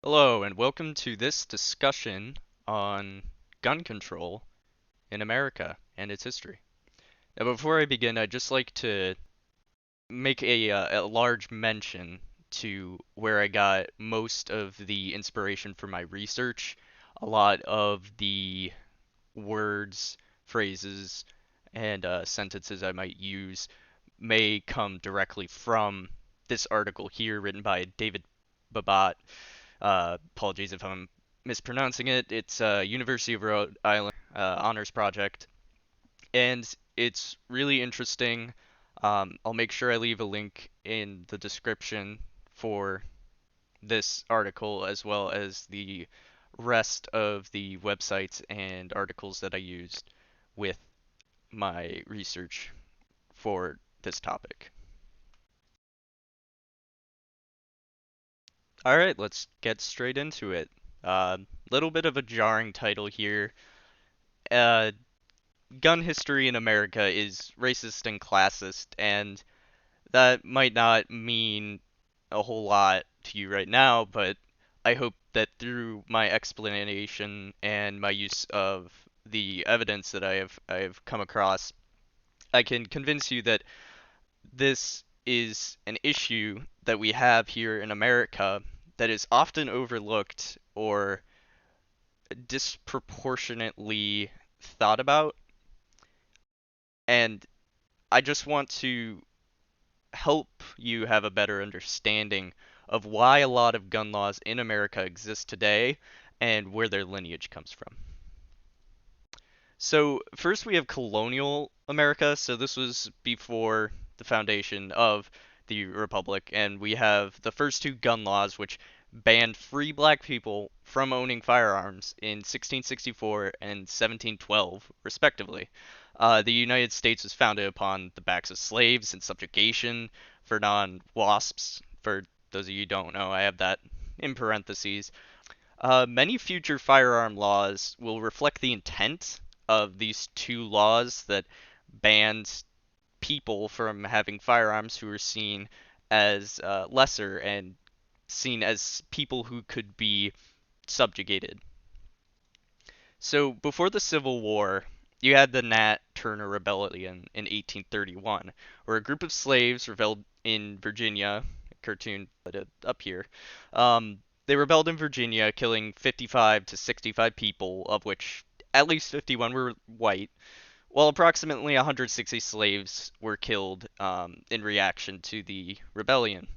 Hello, and welcome to this discussion on gun control in America and its history. Now, before I begin, I'd just like to make a large mention to where I got most of the inspiration for my research. A lot of the words, phrases, and sentences I might use may come directly from this article here written by David Babat. Apologies if I'm mispronouncing it. It's University of Rhode Island honors project, and it's really interesting. I'll make sure I leave a link in the description for this article as well as the rest of the websites and articles that I used with my research for this topic. All right, let's get straight into it. Little bit of a jarring title here. Uh, Gun history in America is racist and classist, and that might not mean a whole lot to you right now, but I hope that through my explanation and my use of the evidence that I have come across, I can convince you that this is an issue that we have here in America that is often overlooked or disproportionately thought about. And I just want to help you have a better understanding of why a lot of gun laws in America exist today and where their lineage comes from. So, first we have colonial America. So, this was before the foundation of the Republic, and we have the first two gun laws, which banned free black people from owning firearms in 1664 and 1712, respectively. The United States was founded upon the backs of slaves and subjugation for non-WASPs. For those of you who don't know, I have that in parentheses. Many future firearm laws will reflect the intent of these two laws that banned people from having firearms who were seen as lesser and seen as people who could be subjugated. So before the Civil War, you had the Nat Turner Rebellion in 1831, where a group of slaves rebelled in Virginia, a cartoon up here. They rebelled in Virginia, killing 55 to 65 people, of which at least 51 were white, while approximately 160 slaves were killed in reaction to the rebellion.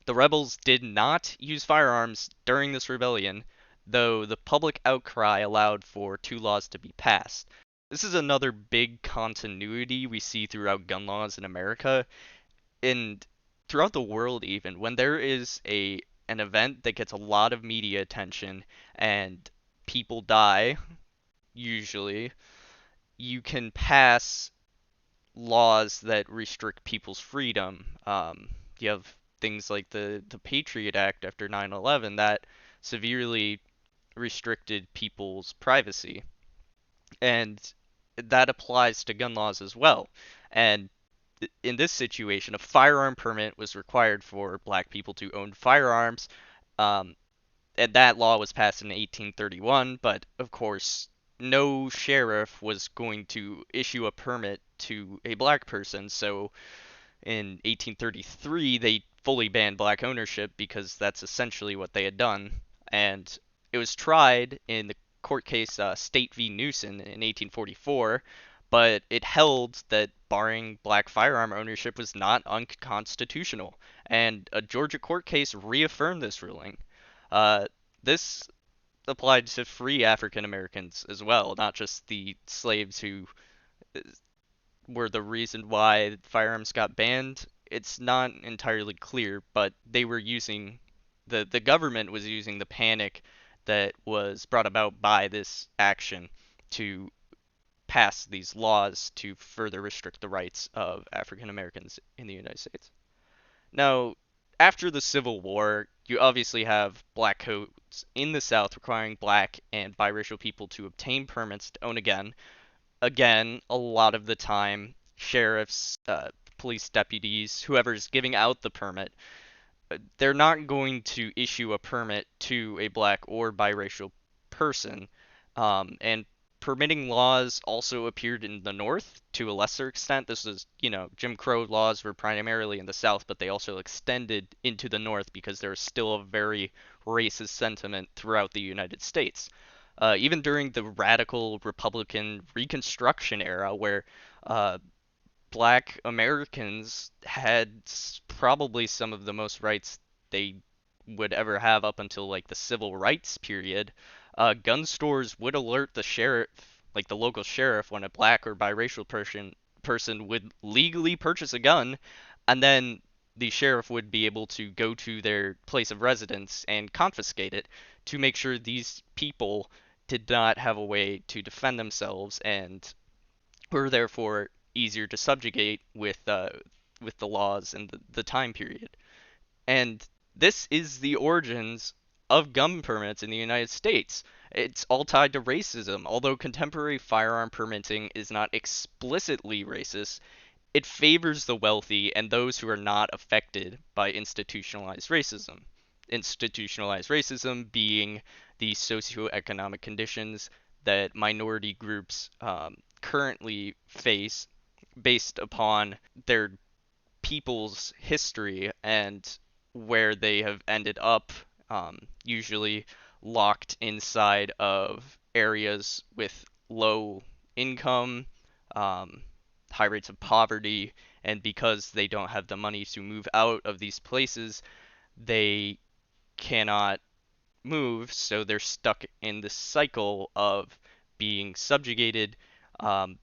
The rebels did not use firearms during this rebellion, though the public outcry allowed for two laws to be passed. This is another big continuity we see throughout gun laws in America and throughout the world even. When there is an event that gets a lot of media attention and people die, usually, you can pass laws that restrict people's freedom. You have things like the Patriot Act after 9/11 that severely restricted people's privacy, and that applies to gun laws as well. And in this situation, a firearm permit was required for black people to own firearms. Um, and that law was passed in 1831, but of course, no sheriff was going to issue a permit to a black person. So in 1833, they fully banned black ownership because that's essentially what they had done. And it was tried in the court case State v. Newsom in 1844, but it held that barring black firearm ownership was not unconstitutional. And a Georgia court case reaffirmed this ruling. Uh, this applied to free African Americans as well, not just the slaves who were the reason why firearms got banned. It's not entirely clear, but they were using the government was using the panic that was brought about by this action to pass these laws to further restrict the rights of African Americans in the United States. Now, after the Civil War, you obviously have black codes in the South requiring black and biracial people to obtain permits to own a gun. Again, a lot of the time, sheriffs, police deputies, whoever's giving out the permit, they're not going to issue a permit to a black or biracial person. And permitting laws also appeared in the North to a lesser extent. This is, Jim Crow laws were primarily in the South, but they also extended into the North because there was still a very racist sentiment throughout the United States. Even during the radical Republican Reconstruction era, where black Americans had probably some of the most rights they would ever have up until like the civil rights period. Gun stores would alert the sheriff, like the local sheriff, when a black or biracial person would legally purchase a gun, and then the sheriff would be able to go to their place of residence and confiscate it to make sure these people did not have a way to defend themselves and were therefore easier to subjugate with the laws and the time period. And this is the origins of gun permits in the United States. It's all tied to racism. Although contemporary firearm permitting is not explicitly racist, it favors the wealthy and those who are not affected by institutionalized racism. Institutionalized racism being the socioeconomic conditions that minority groups currently face based upon their people's history and where they have ended up, usually locked inside of areas with low income, um, high rates of poverty, and because they don't have the money to move out of these places, they cannot move, so they're stuck in this cycle of being subjugated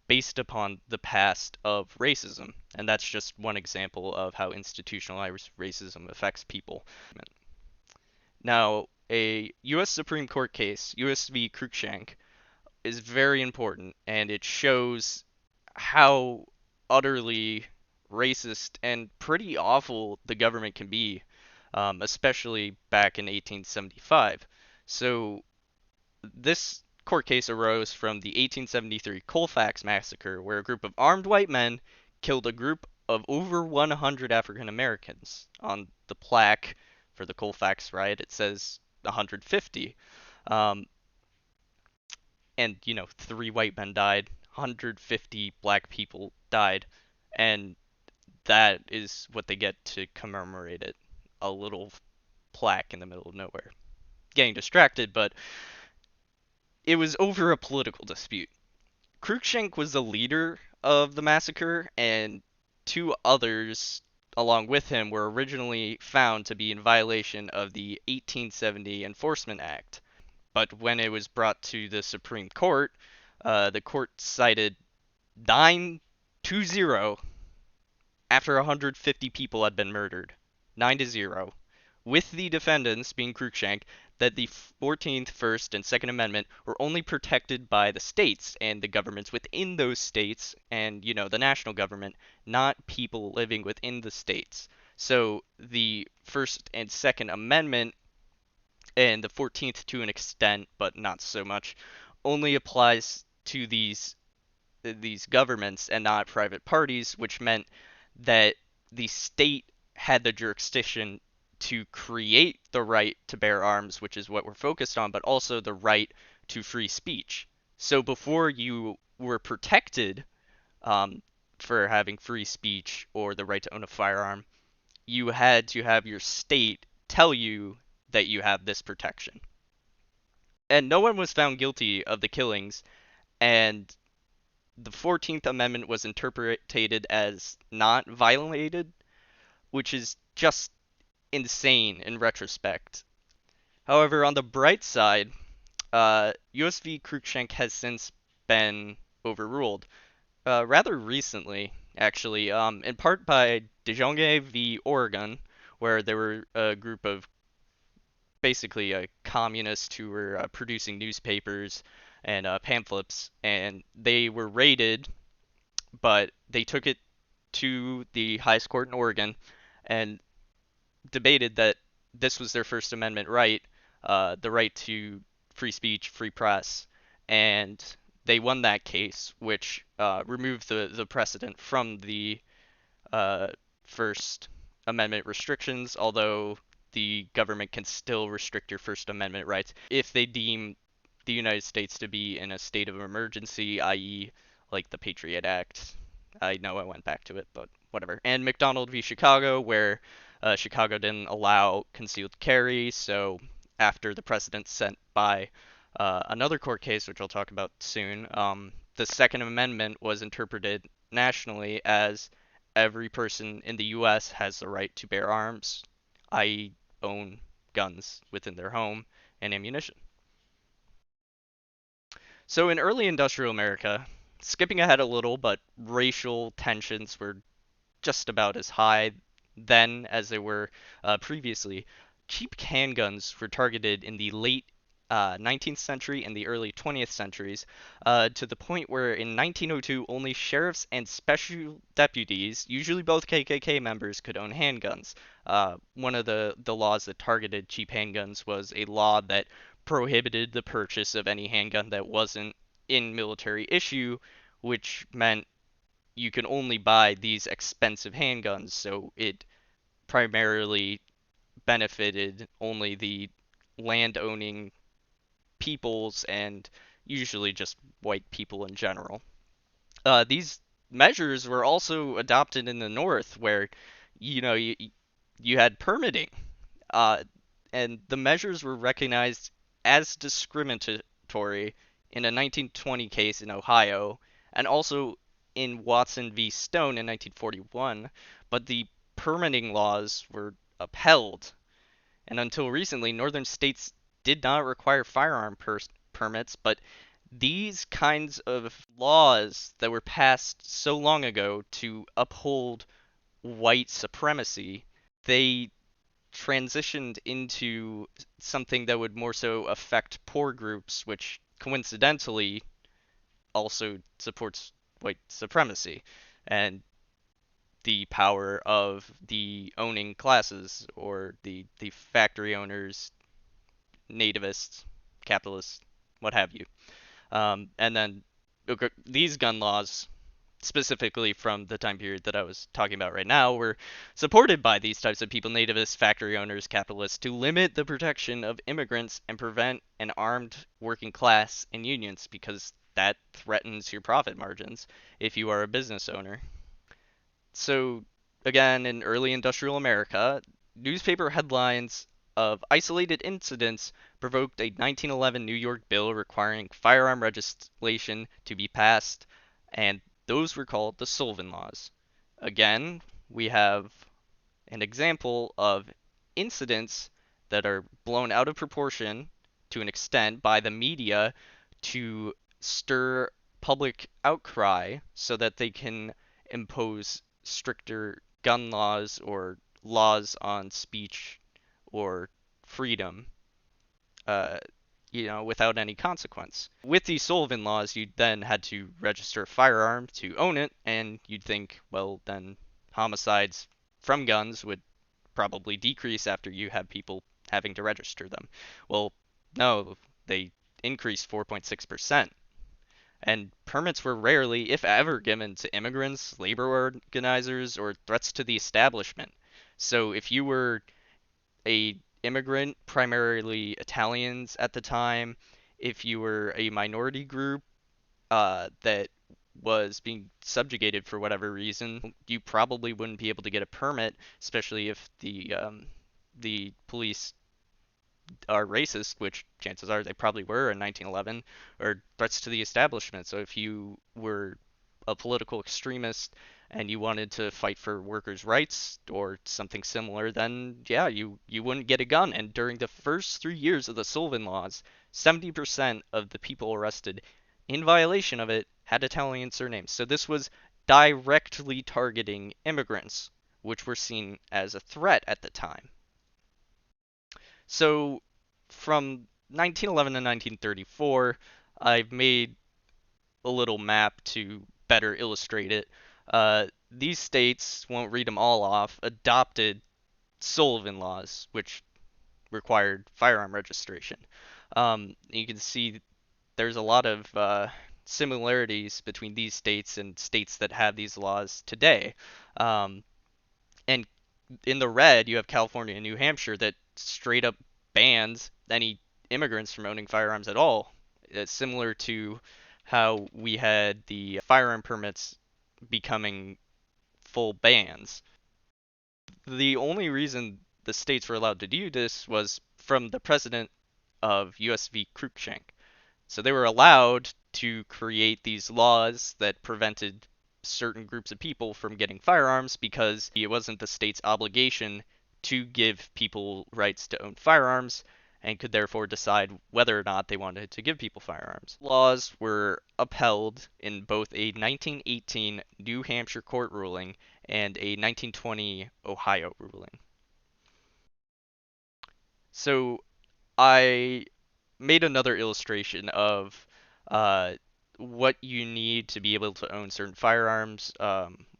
based upon the past of racism. And that's just one example of how institutionalized racism affects people. Now, a U.S. Supreme Court case, us-v-cruikshank, is very important, and it shows how utterly racist and pretty awful the government can be, especially back in 1875. So this court case arose from the 1873 Colfax massacre, where a group of armed white men killed a group of over 100 African Americans. On the plaque for the Colfax riot, it says 150. Um, and, 3 white men died, 150 black people died, and that is what they get to commemorate it. A little plaque in the middle of nowhere. Getting distracted, but it was over a political dispute. Cruikshank was the leader of the massacre, and 2 others along with him were originally found to be in violation of the 1870 Enforcement Act. But when it was brought to the Supreme Court, the court cited 9-0 after 150 people had been murdered. 9-0. With the defendants, being Cruikshank, that the 14th, First, and Second Amendment were only protected by the states and the governments within those states and, the national government, not people living within the states. So the First and Second Amendment, and the 14th to an extent, but not so much, only applies to these governments and not private parties, which meant that the state had the jurisdiction to create the right to bear arms, which is what we're focused on, but also the right to free speech. So before you were protected for having free speech or the right to own a firearm, you had to have your state tell you that you have this protection. And no one was found guilty of the killings, and the 14th Amendment was interpreted as not violated, which is just insane in retrospect. However, on the bright side, US v. Cruikshank has since been overruled, rather recently, actually, in part by Delahanty v. Oregon, where there were a group of basically communists who were producing newspapers and pamphlets, and they were raided, but they took it to the highest court in Oregon and debated that this was their First Amendment right, the right to free speech, free press, and they won that case, which removed the precedent from the first Amendment restrictions, although the government can still restrict your First Amendment rights if they deem the United States to be in a state of emergency, i.e., like the Patriot Act. I know I went back to it, but whatever. And McDonald v. Chicago, where Chicago didn't allow concealed carry, so after the precedent set by another court case, which I'll talk about soon, the Second Amendment was interpreted nationally as every person in the U.S. has the right to bear arms, i.e., own guns within their home and ammunition. So in early industrial America, skipping ahead a little, but racial tensions were just about as high then as they were previously. Cheap handguns were targeted in the late 19th century and the early 20th centuries, to the point where in 1902 only sheriffs and special deputies, usually both KKK members, could own handguns. One of the laws that targeted cheap handguns was a law that prohibited the purchase of any handgun that wasn't in military issue, which meant you can only buy these expensive handguns, so it primarily benefited only the land owning peoples and usually just white people in general. These measures were also adopted in the North, where you had permitting, uh, and the measures were recognized as discriminatory in a 1920 case in Ohio, and also in Watson v. Stone in 1941, but the permitting laws were upheld. And until recently, northern states did not require firearm permits, but these kinds of laws that were passed so long ago to uphold white supremacy, they transitioned into something that would more so affect poor groups, which coincidentally also supports white supremacy and the power of the owning classes or the factory owners, nativists, capitalists, what have you. And then these gun laws, specifically from the time period that I was talking about right now, were supported by these types of people, nativists, factory owners, capitalists, to limit the protection of immigrants and prevent an armed working class in unions because that threatens your profit margins if you are a business owner. So, again, in early industrial America, newspaper headlines of isolated incidents provoked a 1911 New York bill requiring firearm legislation to be passed, and those were called the Sullivan Laws. Again, we have an example of incidents that are blown out of proportion to an extent by the media to stir public outcry so that they can impose stricter gun laws or laws on speech or freedom, uh, without any consequence. With these Sullivan laws, you then had to register a firearm to own it, and you'd think, well, then homicides from guns would probably decrease after you have people having to register them. Well, no, they increased 4.6%. And permits were rarely, if ever, given to immigrants, labor organizers, or threats to the establishment. So if you were a immigrant, primarily Italians at the time, if you were a minority group that was being subjugated for whatever reason, you probably wouldn't be able to get a permit, especially if the police are racist, which chances are they probably were in 1911, or threats to the establishment. So if you were a political extremist and you wanted to fight for workers' rights or something similar, then yeah, you wouldn't get a gun. And during the first 3 years of the Sullivan laws, 70% of the people arrested in violation of it had Italian surnames. So this was directly targeting immigrants, which were seen as a threat at the time. So from 1911 to 1934, I've made a little map to better illustrate it. These states, won't read them all off, adopted Sullivan laws, which required firearm registration. You can see there's a lot of similarities between these states and states that have these laws today. And In the red, you have California and New Hampshire that straight up bans any immigrants from owning firearms at all. It's similar to how we had the firearm permits becoming full bans. The only reason the states were allowed to do this was from the president of us-v-cruikshank. So they were allowed to create these laws that prevented certain groups of people from getting firearms because it wasn't the state's obligation to give people rights to own firearms and could therefore decide whether or not they wanted to give people firearms. Laws were upheld in both a 1918 New Hampshire court ruling and a 1920 Ohio ruling. So I made another illustration of uh, what you need to be able to own certain firearms.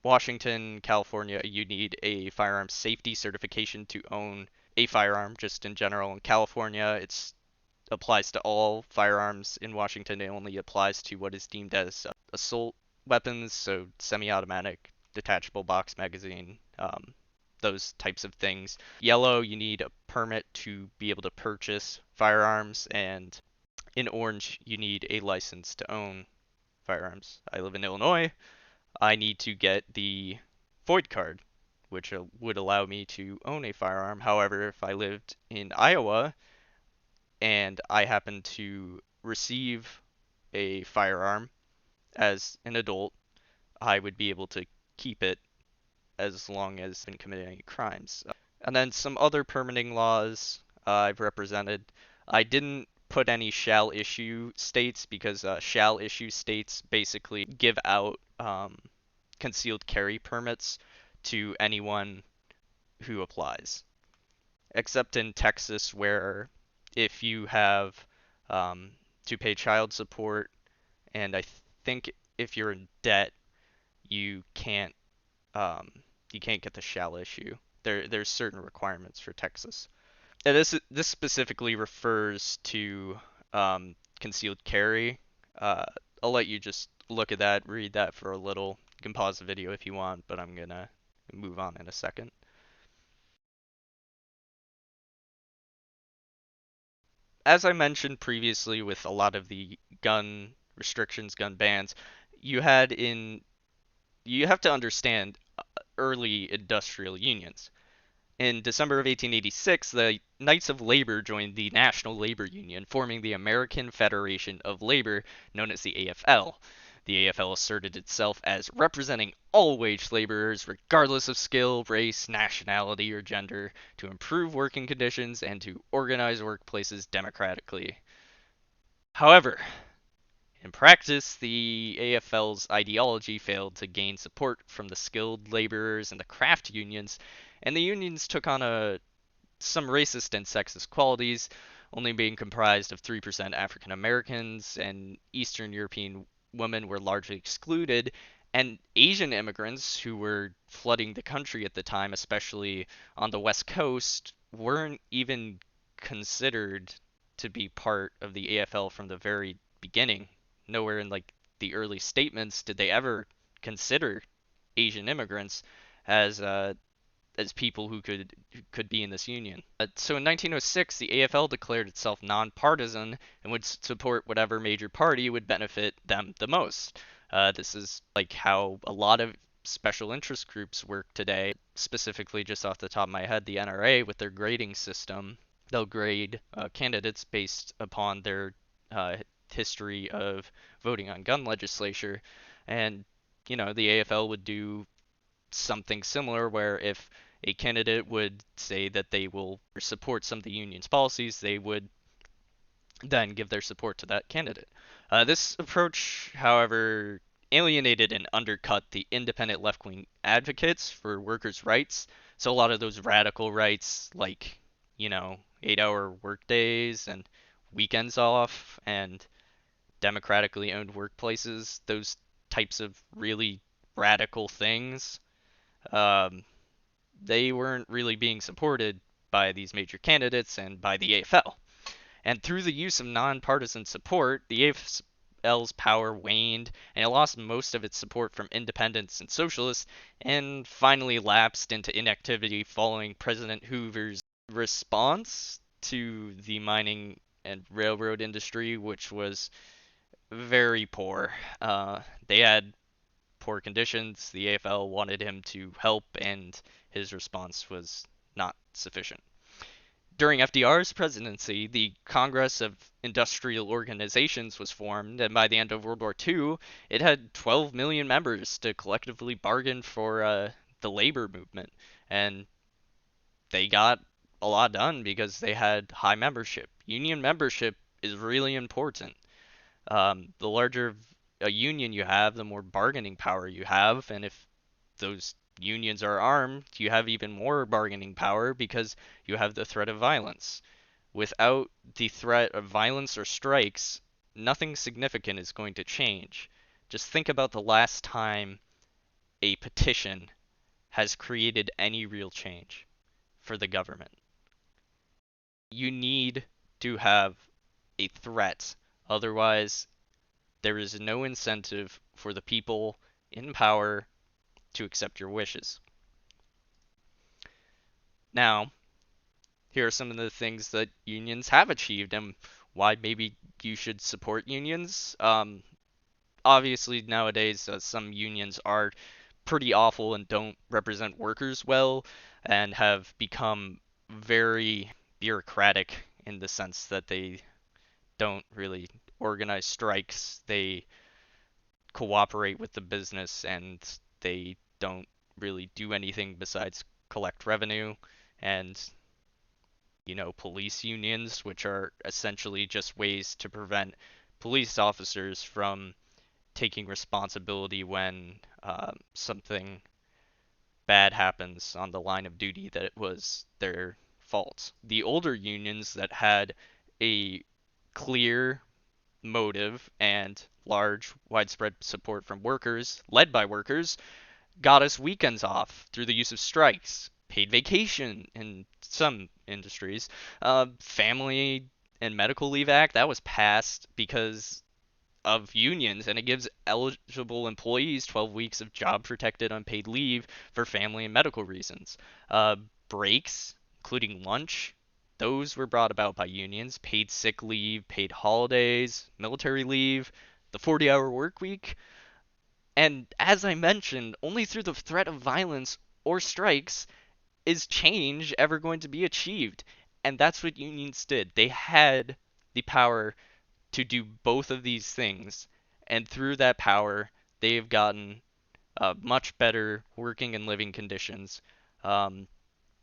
Washington, California, you need a firearm safety certification to own a firearm, just in general. In California, it applies to all firearms. In Washington, it only applies to what is deemed as assault weapons, so semi-automatic, detachable box magazine, those types of things. Yellow, you need a permit to be able to purchase firearms, and in orange, you need a license to own firearms. I live in Illinois. I need to get the FOID card, which would allow me to own a firearm. However, if I lived in Iowa and I happen to receive a firearm as an adult, I would be able to keep it as long as I've been committing any crimes. And then some other permitting laws I've represented. I didn't put any shall issue states because shall issue states basically give out concealed carry permits to anyone who applies. Except in Texas, where if you have to pay child support, and I think if you're in debt, you can't um, you can't get the shall issue. There's certain requirements for Texas. And this specifically refers to concealed carry. Uh, I'll let you just look at that, read that for a little. You can pause the video if you want, but I'm gonna move on in a second. As I mentioned previously, with a lot of the gun restrictions, gun bans, you had in you have to understand early industrial unions. In December of 1886, the Knights of Labor joined the National Labor Union, forming the American Federation of Labor, known as the AFL. The AFL asserted itself as representing all wage laborers, regardless of skill, race, nationality, or gender, to improve working conditions and to organize workplaces democratically. However, in practice, the AFL's ideology failed to gain support from the skilled laborers and the craft unions, and the unions took on some racist and sexist qualities, only being comprised of 3% African Americans, and Eastern European women were largely excluded, and Asian immigrants who were flooding the country at the time, especially on the West Coast, weren't even considered to be part of the AFL from the very beginning. Nowhere in like the early statements did they ever consider Asian immigrants as people who could be in this union. So in 1906, the AFL declared itself nonpartisan and would support whatever major party would benefit them the most. This is like how a lot of special interest groups work today. Specifically, just off the top of my head, the NRA with their grading system, they'll grade candidates based upon their uh, history of voting on gun legislature, and the AFL would do something similar where if a candidate would say that they will support some of the union's policies, they would then give their support to that candidate. This approach, however, alienated and undercut the independent left wing advocates for workers' rights. So a lot of those radical rights, like, 8-hour workdays and weekends off and democratically owned workplaces, those types of really radical things, um, they weren't really being supported by these major candidates and by the AFL. And through the use of nonpartisan support, the PDFL's power waned, and it lost most of its support from independents and socialists, and finally lapsed into inactivity following President Hoover's response to the mining and railroad industry, which was very poor. They had poor conditions. The AFL wanted him to help, and his response was not sufficient. During FDR's presidency, the Congress of Industrial Organizations was formed, and by the end of World War II, it had 12 million members to collectively bargain for the labor movement. And they got a lot done because they had high membership. Union membership is really important. The larger a union you have, the more bargaining power you have, and if those unions are armed, you have even more bargaining power because you have the threat of violence. Without the threat of violence or strikes, nothing significant is going to change. Just think about the last time a petition has created any real change for the government. You need to have a threat. Otherwise, there is no incentive for the people in power to accept your wishes. Now, here are some of the things that unions have achieved and why maybe you should support unions. Obviously, nowadays, some unions are pretty awful and don't represent workers well and have become very bureaucratic in the sense that they don't really organize strikes. They cooperate with the business and they don't really do anything besides collect revenue. And police unions, which are essentially just ways to prevent police officers from taking responsibility when something bad happens on the line of duty that it was their fault. The older unions that had a clear motive and large, widespread support from workers, led by workers, got us weekends off through the use of strikes, paid vacation in some industries, Family and Medical Leave Act, that was passed because of unions, and it gives eligible employees 12 weeks of job protected unpaid leave for family and medical reasons. Breaks, including lunch, those were brought about by unions. Paid sick leave, paid holidays, military leave, the 40-hour work week. And as I mentioned, only through the threat of violence or strikes is change ever going to be achieved. And that's what unions did. They had the power to do both of these things. And through that power, they've gotten much better working and living conditions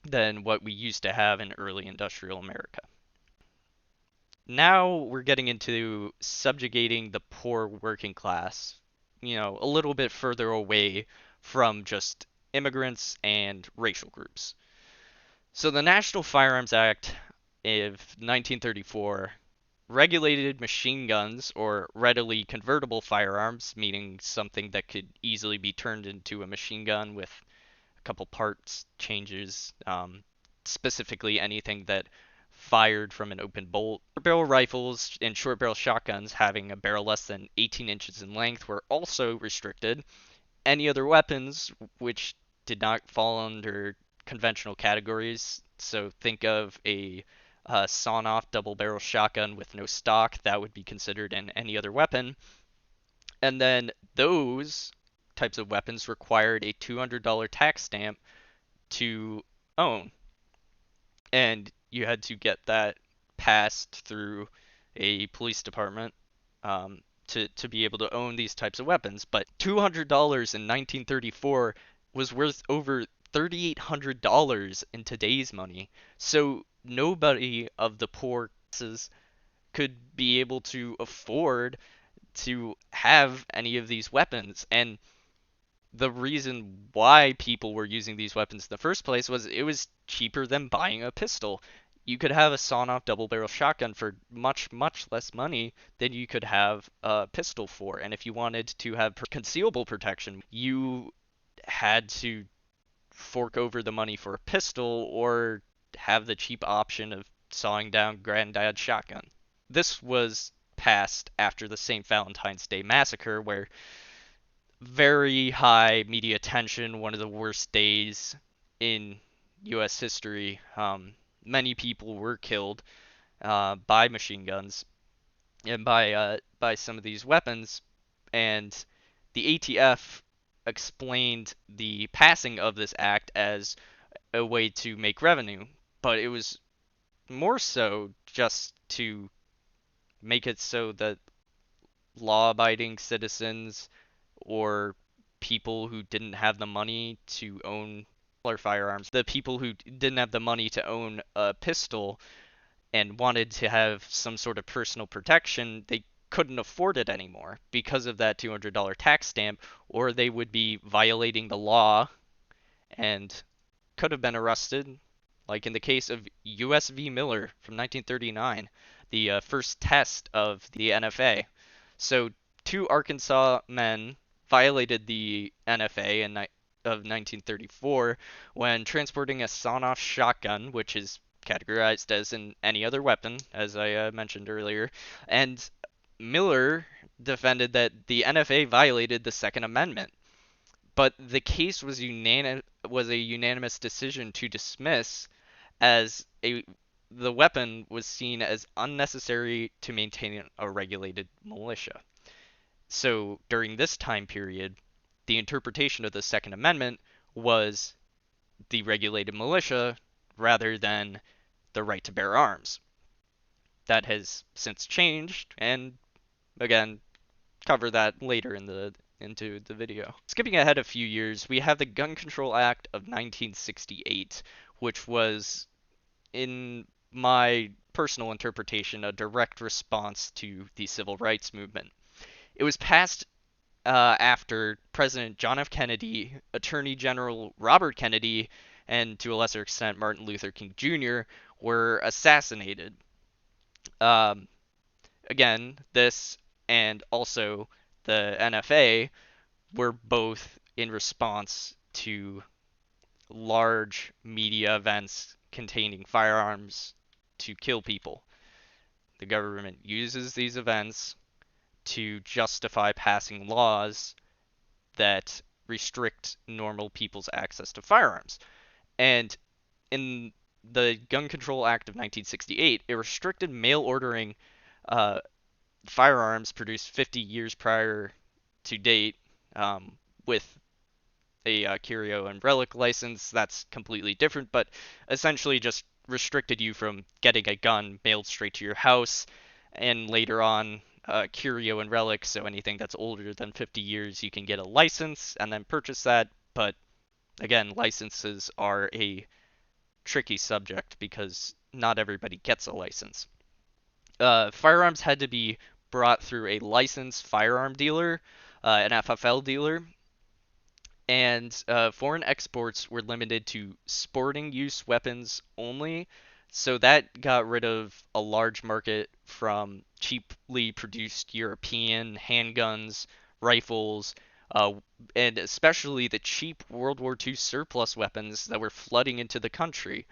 than what we used to have in early industrial America. Now we're getting into subjugating the poor working class, a little bit further away from just immigrants and racial groups. So the National Firearms Act of 1934 regulated machine guns or readily convertible firearms, meaning something that could easily be turned into a machine gun with a couple parts changes, specifically anything that fired from an open bolt. Short barrel rifles and short barrel shotguns having a barrel less than 18 inches in length were also restricted. Any other weapons which did not fall under conventional categories, so think of a sawn-off double-barrel shotgun with no stock, that would be considered an any other weapon. And then those types of weapons required a $200 tax stamp to own. And you had to get that passed through a police department to be able to own these types of weapons. But $200 in 1934 was worth over $3,800 in today's money. So nobody of the poor classes could be able to afford to have any of these weapons. And the reason why people were using these weapons in the first place was it was cheaper than buying a pistol. You could have a sawn-off double-barrel shotgun for much, much less money than you could have a pistol for. And if you wanted to have concealable protection, you had to fork over the money for a pistol or have the cheap option of sawing down granddad's shotgun. This was passed after the St. Valentine's Day massacre, where very high media attention, one of the worst days in U.S. history. Many people were killed by machine guns and by some of these weapons, and the ATF explained the passing of this act as a way to make revenue, but it was more so just to make it so that law-abiding citizens or people who didn't have the money to own firearms, the people who didn't have the money to own a pistol and wanted to have some sort of personal protection, they couldn't afford it anymore because of that $200 tax stamp, or they would be violating the law and could have been arrested, like in the case of U.S. v. Miller from 1939, the first test of the NFA. So, two Arkansas men violated the NFA of 1934 when transporting a sawn-off shotgun, which is categorized as in any other weapon, as I mentioned earlier, and Miller defended that the NFA violated the Second Amendment. But the case was a unanimous decision to dismiss, as the weapon was seen as unnecessary to maintain a regulated militia. So during this time period, the interpretation of the Second Amendment was the regulated militia rather than the right to bear arms. That has since changed, and again, cover that later into the video. Skipping ahead a few years, we have the Gun Control Act of 1968, which was, in my personal interpretation, a direct response to the civil rights movement. It was passed after President John F. Kennedy, Attorney General Robert Kennedy, and to a lesser extent Martin Luther King Jr. were assassinated. Again, this and also the NFA were both in response to large media events containing firearms to kill people. The government uses these events to justify passing laws that restrict normal people's access to firearms. And in the Gun Control Act of 1968, it restricted mail ordering firearms produced 50 years prior to date with a curio and relic license. That's completely different, but essentially just restricted you from getting a gun mailed straight to your house, and later on curio and relic, so anything that's older than 50 years you can get a license and then purchase that. But again, licenses are a tricky subject because not everybody gets a license. Firearms had to be brought through a licensed firearm dealer, an FFL dealer, and foreign exports were limited to sporting use weapons only. So that got rid of a large market from cheaply produced European handguns, rifles, and especially the cheap World War II surplus weapons that were flooding into the country.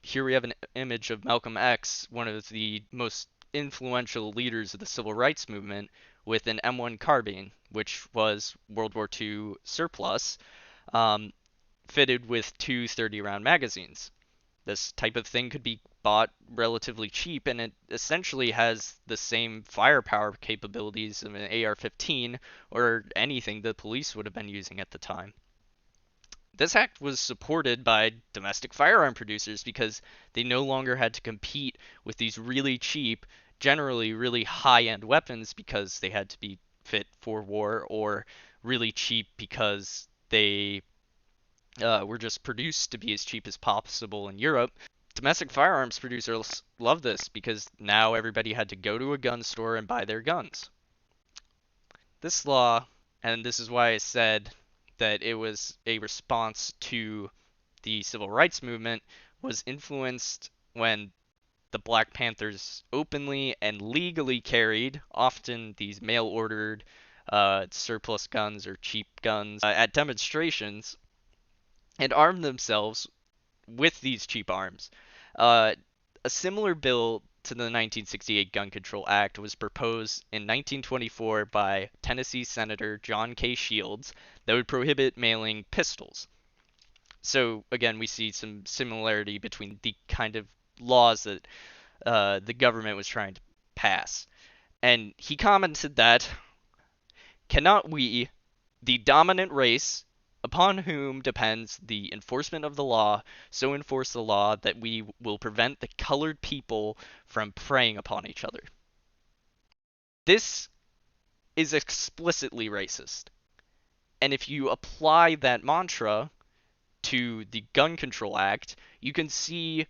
Here we have an image of Malcolm X, one of the most influential leaders of the civil rights movement, with an M1 carbine, which was World War II surplus, fitted with two 30-round magazines. This type of thing could be bought relatively cheap, and it essentially has the same firepower capabilities of an AR-15 or anything the police would have been using at the time. This act was supported by domestic firearm producers because they no longer had to compete with these really cheap, generally really high-end weapons because they had to be fit for war, or really cheap because they were just produced to be as cheap as possible in Europe. Domestic firearms producers love this because now everybody had to go to a gun store and buy their guns. This law, and this is why I said that it was a response to the civil rights movement, was influenced when the Black Panthers openly and legally carried, often these mail-ordered surplus guns or cheap guns, at demonstrations, and armed themselves with these cheap arms. A similar bill to the 1968 Gun Control Act was proposed in 1924 by Tennessee Senator John K. Shields that would prohibit mailing pistols. So again, we see some similarity between the kind of laws that the government was trying to pass. And he commented that, cannot we, the dominant race, upon whom depends the enforcement of the law, so enforce the law that we will prevent the colored people from preying upon each other? This is explicitly racist. And if you apply that mantra to the Gun Control Act, you can see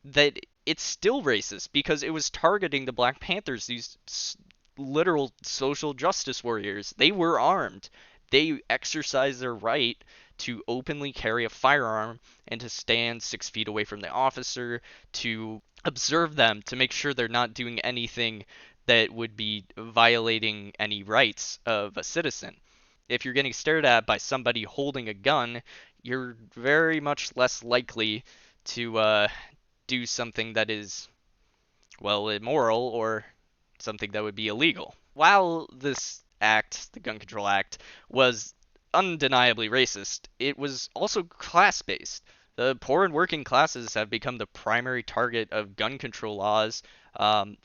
that it's still racist because it was targeting the Black Panthers, these literal social justice warriors. They were armed. They exercised their right to openly carry a firearm and to stand 6 feet away from the officer, to observe them, to make sure they're not doing anything that would be violating any rights of a citizen. If you're getting stared at by somebody holding a gun, you're very much less likely to do something that is, well, immoral or something that would be illegal. While this act, the Gun Control Act, was undeniably racist, it was also class-based. The poor and working classes have become the primary target of gun control laws,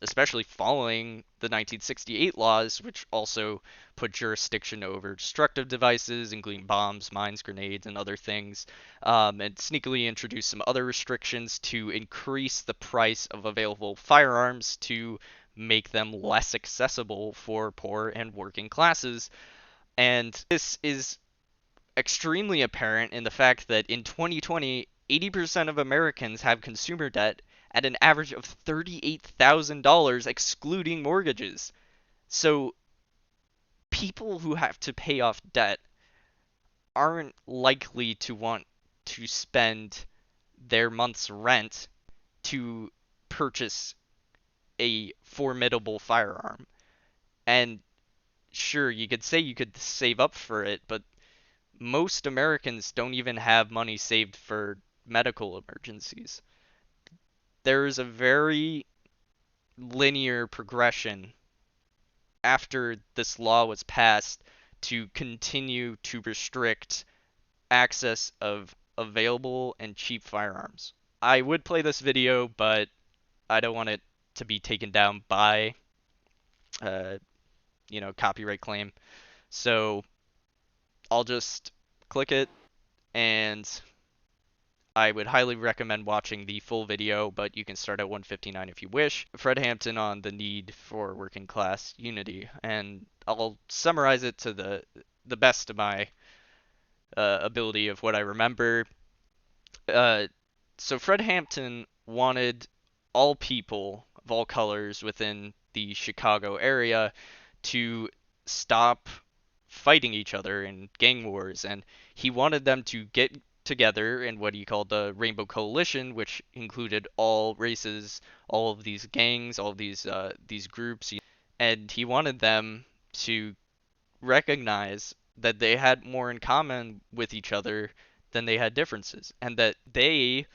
especially following the 1968 laws, which also put jurisdiction over destructive devices, including bombs, mines, grenades, and other things, and sneakily introduced some other restrictions to increase the price of available firearms to make them less accessible for poor and working classes. And this is extremely apparent in the fact that in 2020, 80% of Americans have consumer debt at an average of $38,000 excluding mortgages. So people who have to pay off debt aren't likely to want to spend their month's rent to purchase a formidable firearm. And sure, you could say you could save up for it, but most Americans don't even have money saved for medical emergencies. There is a very linear progression after this law was passed to continue to restrict access of available and cheap firearms. I would play this video, but I don't want it to be taken down by, uh, copyright claim. So I'll just click it, and I would highly recommend watching the full video, but you can start at 159 if you wish. Fred Hampton on the need for working class unity, and I'll summarize it to the best of my ability of what I remember. So Fred Hampton wanted all people of all colors within the Chicago area to stop fighting each other in gang wars, and he wanted them to get together in what he called the Rainbow Coalition, which included all races, all of these gangs, all of these groups, and he wanted them to recognize that they had more in common with each other than they had differences, and that they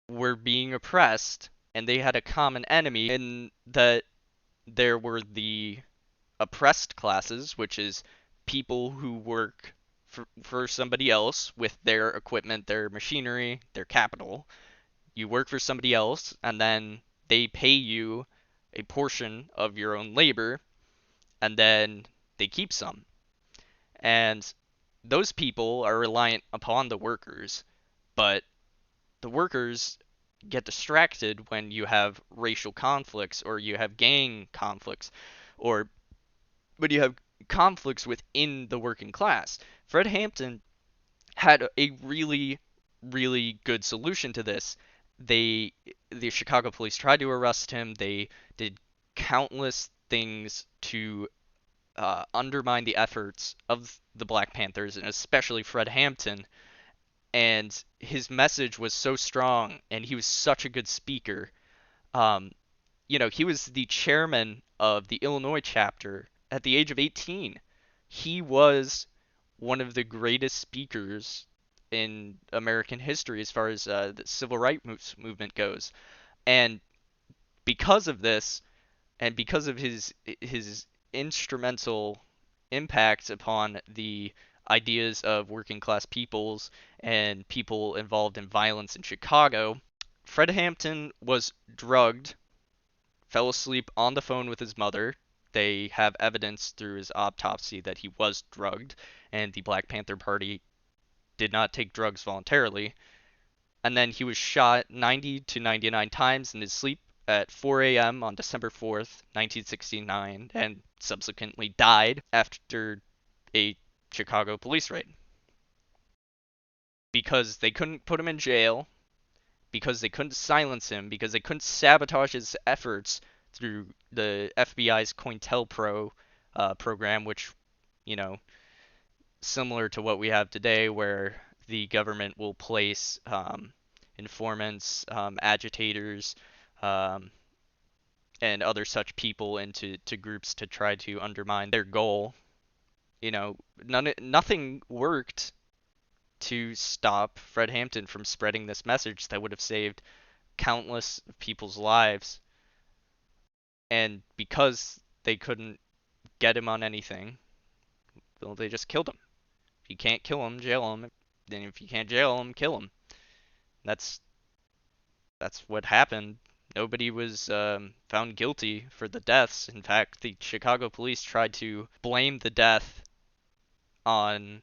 were being oppressed and they had a common enemy, and that there were the oppressed classes, which is people who work for somebody else with their equipment, their machinery, their capital. You work for somebody else, and then they pay you a portion of your own labor, and then they keep some. And those people are reliant upon the workers, but the workers get distracted when you have racial conflicts or you have gang conflicts or when you have conflicts within the working class. Fred Hampton had a really, really good solution to this. The Chicago police tried to arrest him. They did countless things to undermine the efforts of the Black Panthers, and especially Fred Hampton. And his message was so strong, and he was such a good speaker. Um, he was the chairman of the Illinois chapter at the age of 18. He was one of the greatest speakers in American history as far as the civil rights movement goes. And Because of this, and because of his instrumental impact upon the ideas of working class peoples and people involved in violence in Chicago, Fred Hampton was drugged, fell asleep on the phone with his mother. They have evidence through his autopsy that he was drugged, and the Black Panther Party did not take drugs voluntarily. And then he was shot 90 to 99 times in his sleep at 4 a.m. on December 4th, 1969, and subsequently died after a Chicago police raid. Because they couldn't put him in jail, because they couldn't silence him, because they couldn't sabotage his efforts through the FBI's COINTELPRO program, which, you know, similar to what we have today, where the government will place informants, agitators, um, and other such people into groups to try to undermine their goal. You know, nothing worked to stop Fred Hampton from spreading this message that would have saved countless people's lives. And because they couldn't get him on anything, well, they just killed him. If you can't kill him, jail him. Then if you can't jail him, kill him. That's that's what happened. Nobody was found guilty for the deaths. In fact, the Chicago police tried to blame the death on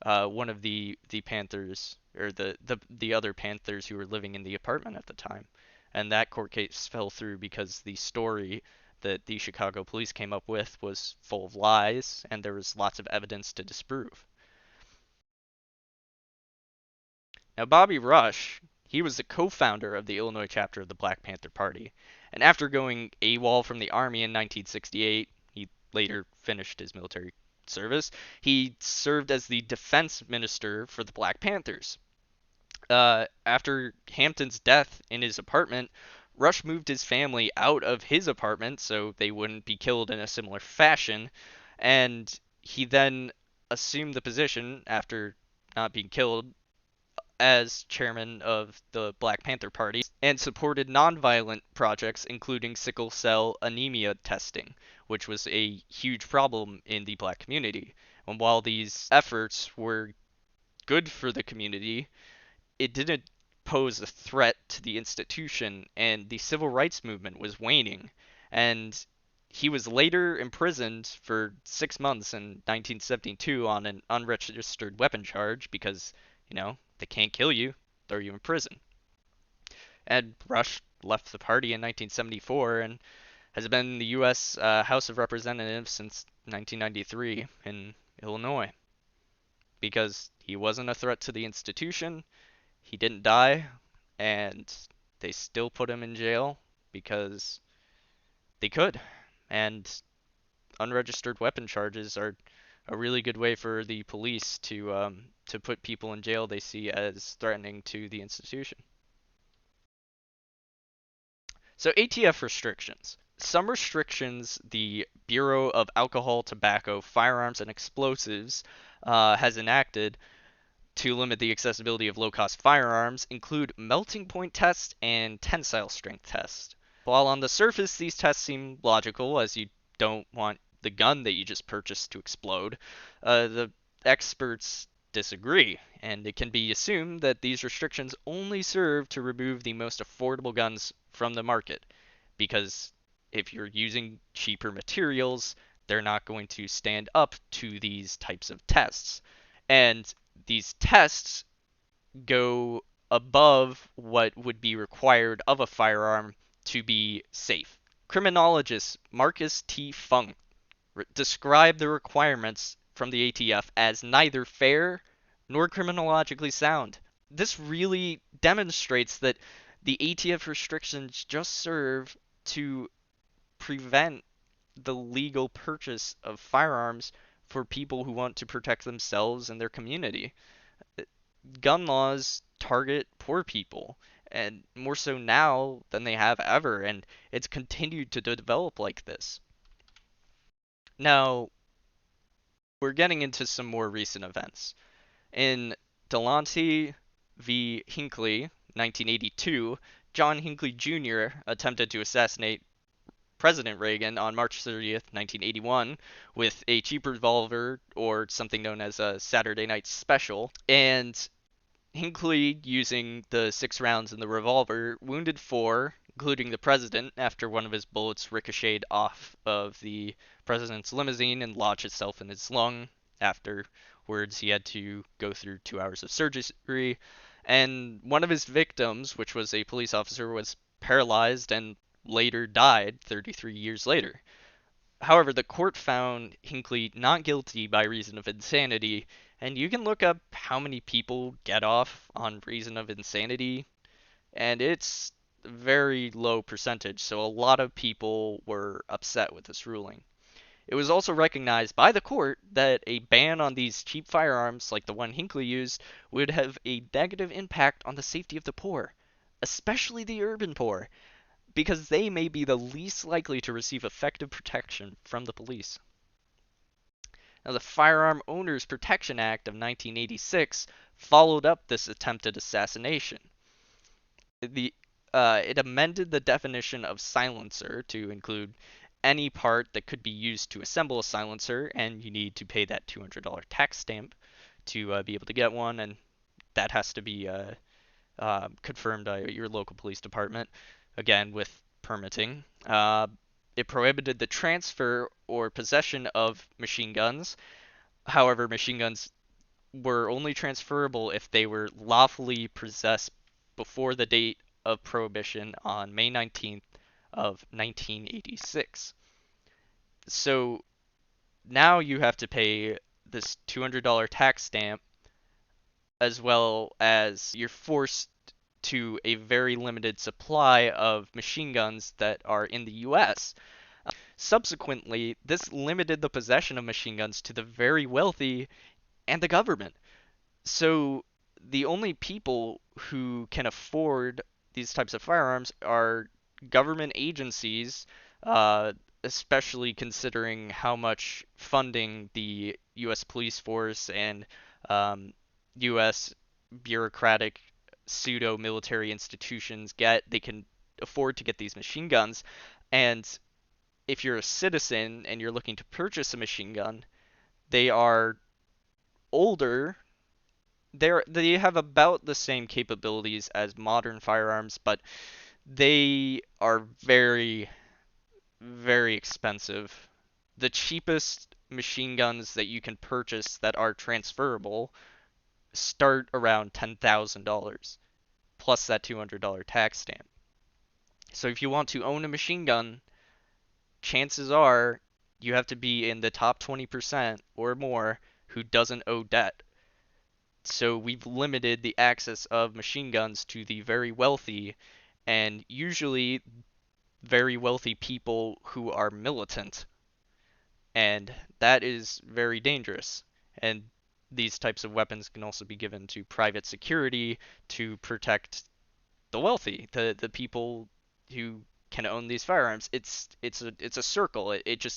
one of the Panthers, or the other Panthers who were living in the apartment at the time. And that court case fell through because the story that the Chicago police came up with was full of lies, and there was lots of evidence to disprove. Now, Bobby Rush, he was the co-founder of the Illinois chapter of the Black Panther Party, and after going AWOL from the Army in 1968, he later finished his military service. He served as the defense minister for the Black Panthers. After Hampton's death in his apartment, Rush moved his family out of his apartment so they wouldn't be killed in a similar fashion, and he then assumed the position after not being killed as chairman of the Black Panther Party and supported nonviolent projects including sickle cell anemia testing, which was a huge problem in the black community. And while these efforts were good for the community, it didn't pose a threat to the institution, and the civil rights movement was waning. And he was later imprisoned for 6 months in 1972 on an unregistered weapon charge because, they can't kill you, throw you in prison. And Rush left the party in 1974 and has been in the U.S. House of Representatives since 1993 in Illinois because he wasn't a threat to the institution. He didn't die, and they still put him in jail because they could. And unregistered weapon charges are a really good way for the police to put people in jail they see as threatening to the institution. So ATF restrictions. Some restrictions the Bureau of Alcohol, Tobacco, Firearms, and Explosives has enacted to limit the accessibility of low-cost firearms include melting point tests and tensile strength tests. While on the surface these tests seem logical, as you don't want the gun that you just purchased to explode, the experts disagree, and it can be assumed that these restrictions only serve to remove the most affordable guns from the market, because if you're using cheaper materials, they're not going to stand up to these types of tests. And these tests go above what would be required of a firearm to be safe. Criminologist Marcus T. Funk described the requirements from the ATF as neither fair nor criminologically sound. This really demonstrates that the ATF restrictions just serve to prevent the legal purchase of firearms for people who want to protect themselves and their community. Gun laws target poor people, and more so now than they have ever, and it's continued to develop like this. Now, we're getting into some more recent events. In Delahanty v. Hinckley, 1982, John Hinckley Jr. attempted to assassinate President Reagan on March 30th, 1981, with a cheap revolver or something known as a Saturday Night Special. And Hinckley, using the 6 rounds in the revolver, wounded 4, including the president, after one of his bullets ricocheted off of the president's limousine and lodged itself in his lung. Afterwards, he had to go through 2 hours of surgery. And one of his victims, which was a police officer, was paralyzed and later died 33 years later. However, the court found Hinckley not guilty by reason of insanity, and you can look up how many people get off on reason of insanity, and it's a very low percentage, so a lot of people were upset with this ruling. It was also recognized by the court that a ban on these cheap firearms, like the one Hinckley used, would have a negative impact on the safety of the poor, especially the urban poor, because they may be the least likely to receive effective protection from the police. Now, the Firearm Owners Protection Act of 1986 followed up this attempted assassination. It amended the definition of silencer to include any part that could be used to assemble a silencer, and you need to pay that $200 tax stamp to be able to get one, and that has to be confirmed by your local police department, again with permitting. It prohibited the transfer or possession of machine guns. However, machine guns were only transferable if they were lawfully possessed before the date of Prohibition on May 19th of 1986. So now you have to pay this $200 tax stamp, as well as you're forced to a very limited supply of machine guns that are in the US. Subsequently, this limited the possession of machine guns to the very wealthy and the government. So the only people who can afford these types of firearms are government agencies, especially considering how much funding the U.S. police force and U.S. bureaucratic pseudo-military institutions get. They can afford to get these machine guns. And if you're a citizen and you're looking to purchase a machine gun, they are older. They have about the same capabilities as modern firearms, but they are very, very expensive. The cheapest machine guns that you can purchase that are transferable start around $10,000 plus that $200 tax stamp. So if you want to own a machine gun, chances are you have to be in the top 20% or more who doesn't owe debt. So we've limited the access of machine guns to the very wealthy, and usually very wealthy people who are militant. And that is very dangerous. And these types of weapons can also be given to private security to protect the wealthy, the people who can own these firearms. It's a circle. It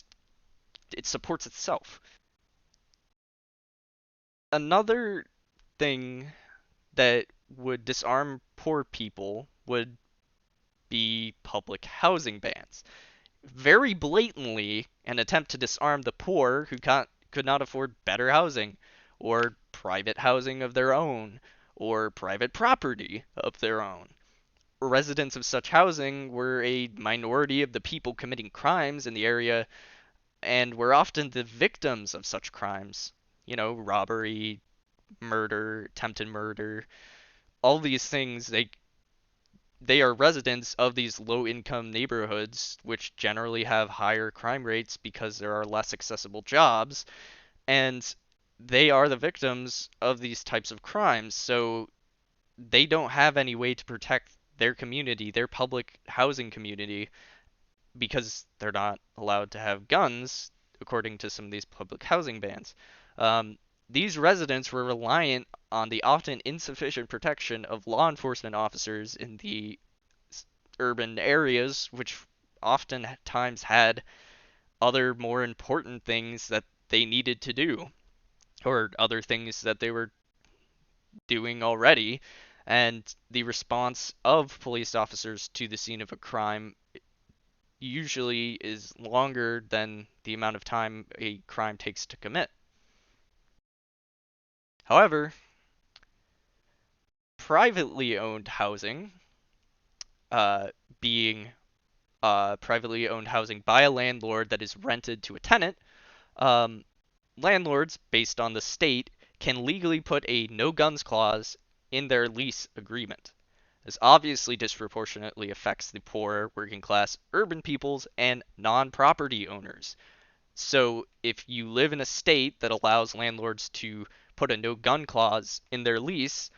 supports itself. Another thing that would disarm poor people would be public housing bans. Very blatantly, an attempt to disarm the poor who could not afford better housing, or private housing of their own, or private property of their own. Residents of such housing were a minority of the people committing crimes in the area, and were often the victims of such crimes. Robbery, murder, attempted murder, all these things, they are residents of these low-income neighborhoods, which generally have higher crime rates because there are less accessible jobs, and they are the victims of these types of crimes. So they don't have any way to protect their community, their public housing community, because they're not allowed to have guns, according to some of these public housing bans. These residents were reliant on the often insufficient protection of law enforcement officers in the urban areas, which oftentimes had other more important things that they needed to do, or other things that they were doing already. And the response of police officers to the scene of a crime usually is longer than the amount of time a crime takes to commit. However, privately owned housing, uh, being privately owned housing by a landlord that is rented to a tenant, um, landlords, based on the state, can legally put a no guns clause in their lease agreement. This obviously disproportionately affects the poor, working class, urban peoples, and non property owners. So if you live in a state that allows landlords to put a no gun clause in their lease,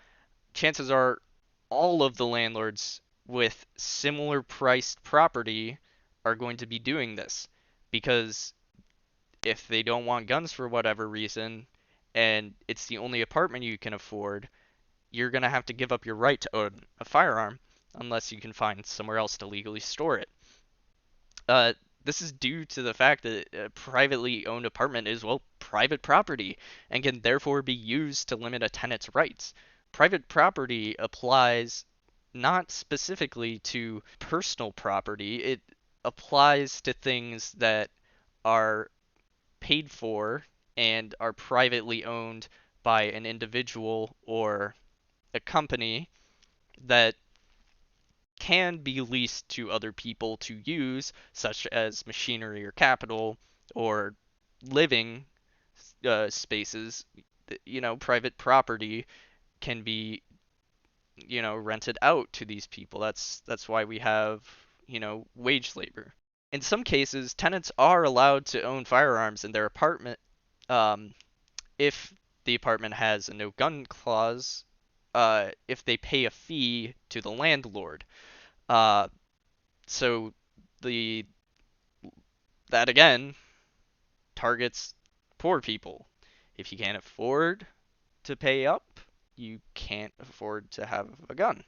chances are all of the landlords with similar priced property are going to be doing this, because if they don't want guns for whatever reason and it's the only apartment you can afford, you're going to have to give up your right to own a firearm unless you can find somewhere else to legally store it. Uh, this is due to the fact that a privately owned apartment is, well, private property and can therefore be used to limit a tenant's rights. Private property applies not specifically to personal property, it applies to things that are paid for and are privately owned by an individual or a company that can be leased to other people to use, such as machinery or capital or living spaces. Private property can be, rented out to these people. That's why we have, wage labor. In some cases, tenants are allowed to own firearms in their apartment, um, if the apartment has a no gun clause, if they pay a fee to the landlord. Uh, so the that again targets poor people. If you can't afford to pay up, you can't afford to have a gun,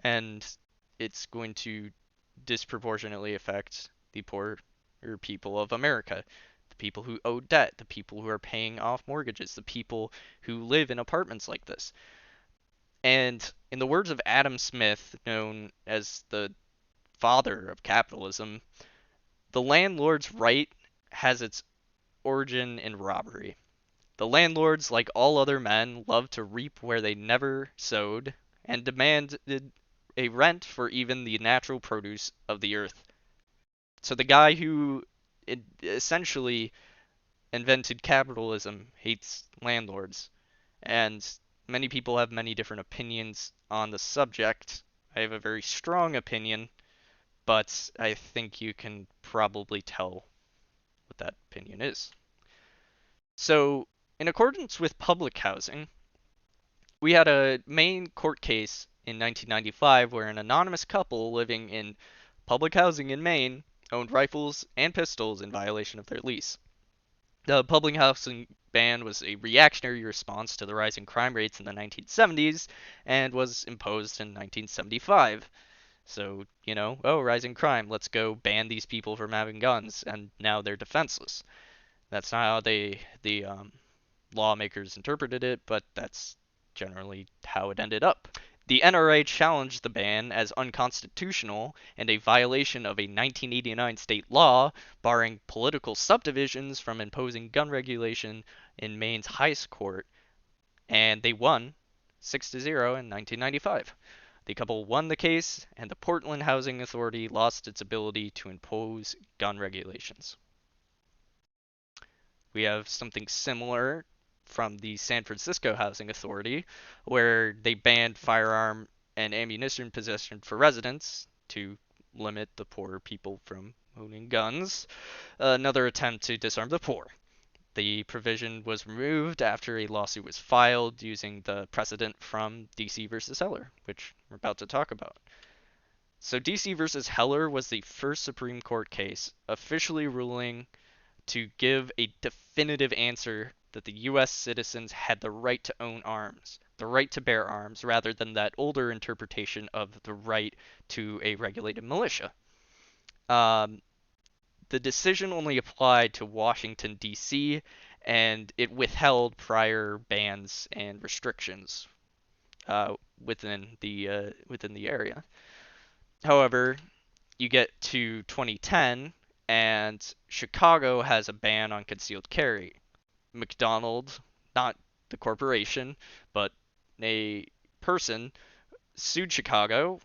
and it's going to disproportionately affect the poorer people of America. The people who owe debt, the people who are paying off mortgages, the people who live in apartments like this. And in the words of Adam Smith, known as the father of capitalism, the landlord's right has its origin in robbery. The landlords, like all other men, love to reap where they never sowed and demanded a rent for even the natural produce of the earth. So the guy who essentially invented capitalism hates landlords, and many people have many different opinions on the subject. I have a very strong opinion, but I think you can probably tell what that opinion is. So, in accordance with public housing, we had a Maine court case in 1995 where an anonymous couple living in public housing in Maine owned rifles and pistols in violation of their lease. The public housing ban was a reactionary response to the rising crime rates in the 1970s and was imposed in 1975. So, rising crime, let's go ban these people from having guns, and now they're defenseless. That's not how the lawmakers interpreted it, but that's generally how it ended up. The NRA challenged the ban as unconstitutional and a violation of a 1989 state law barring political subdivisions from imposing gun regulation in Maine's highest court, and they won 6-0 in 1995. The couple won the case, and the Portland Housing Authority lost its ability to impose gun regulations. We have something similar from the San Francisco Housing Authority, where they banned firearm and ammunition possession for residents to limit the poorer people from owning guns. Another attempt to disarm the poor. The provision was removed after a lawsuit was filed using the precedent from DC versus Heller, which we're about to talk about. So DC versus Heller was the first Supreme Court case officially ruling to give a definitive answer that the U.S. citizens had the right to own arms, the right to bear arms, rather than that older interpretation of the right to a regulated militia. Um, the decision only applied to Washington, D.C., and it withheld prior bans and restrictions. within the area. However, you get to 2010, and Chicago has a ban on concealed carry. McDonald, not the corporation, but a person, sued Chicago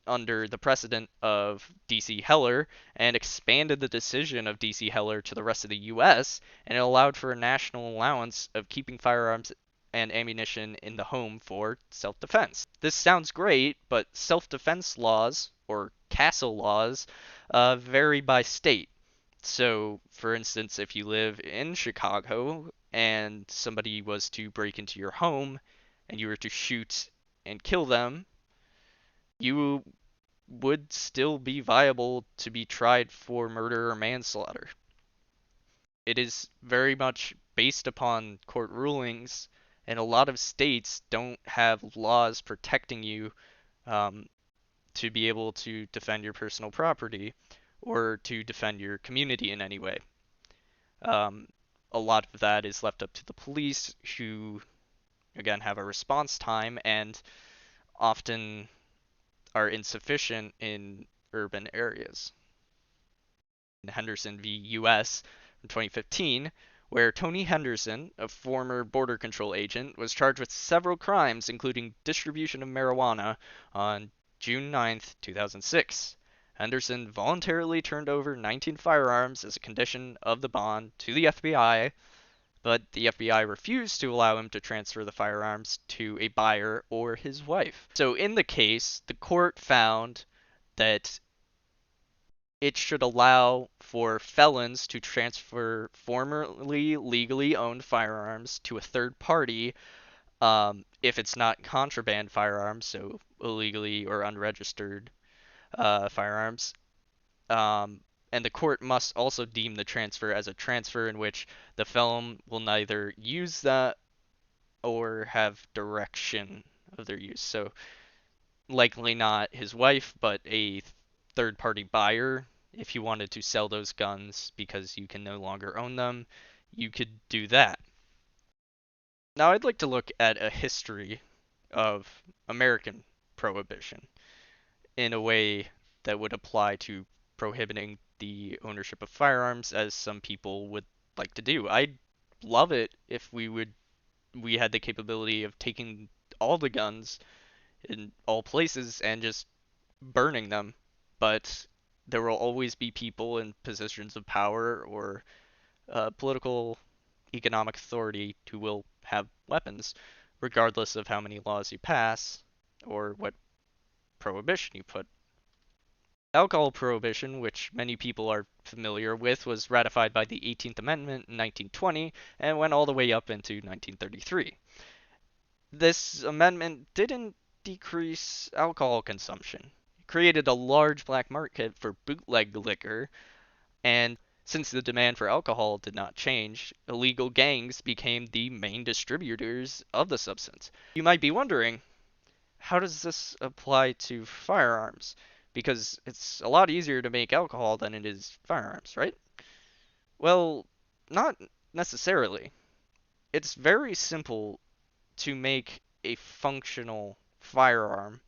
under the precedent of D.C. Heller and expanded the decision of D.C. Heller to the rest of the U.S., and it allowed for a national allowance of keeping firearms and ammunition in the home for self-defense. This sounds great, but self-defense laws, or castle laws, vary by state. So, for instance, if you live in Chicago and somebody was to break into your home and you were to shoot and kill them, you would still be viable to be tried for murder or manslaughter. It is very much based upon court rulings, and a lot of states don't have laws protecting you um, to be able to defend your personal property or to defend your community in any way. Um, a lot of that is left up to the police, who, again, have a response time and often are insufficient in urban areas. In Henderson v. U.S. from 2015, where Tony Henderson, a former border control agent, was charged with several crimes, including distribution of marijuana, on June 9, 2006. Henderson voluntarily turned over 19 firearms as a condition of the bond to the FBI, but the FBI refused to allow him to transfer the firearms to a buyer or his wife. So in the case, the court found that it should allow for felons to transfer formerly legally owned firearms to a third party if it's not contraband firearms, so illegally or unregistered firearms. Um, and the court must also deem the transfer as a transfer in which the felon will neither use that or have direction of their use. So likely not his wife, but a third party buyer. If you wanted to sell those guns because you can no longer own them, you could do that. Now, I'd like to look at a history of American prohibition in a way that would apply to prohibiting the ownership of firearms, as some people would like to do. I'd love it if we had the capability of taking all the guns in all places and just burning them, but there will always be people in positions of power or political economic authority who will have weapons, regardless of how many laws you pass or what prohibition you put. Alcohol prohibition, which many people are familiar with, was ratified by the 18th Amendment in 1920 and went all the way up into 1933. This amendment didn't decrease alcohol consumption. It created a large black market for bootleg liquor, and since the demand for alcohol did not change, illegal gangs became the main distributors of the substance. You might be wondering, how does this apply to firearms? Because it's a lot easier to make alcohol than it is firearms, right? Well, not necessarily. It's very simple to make a functional firearm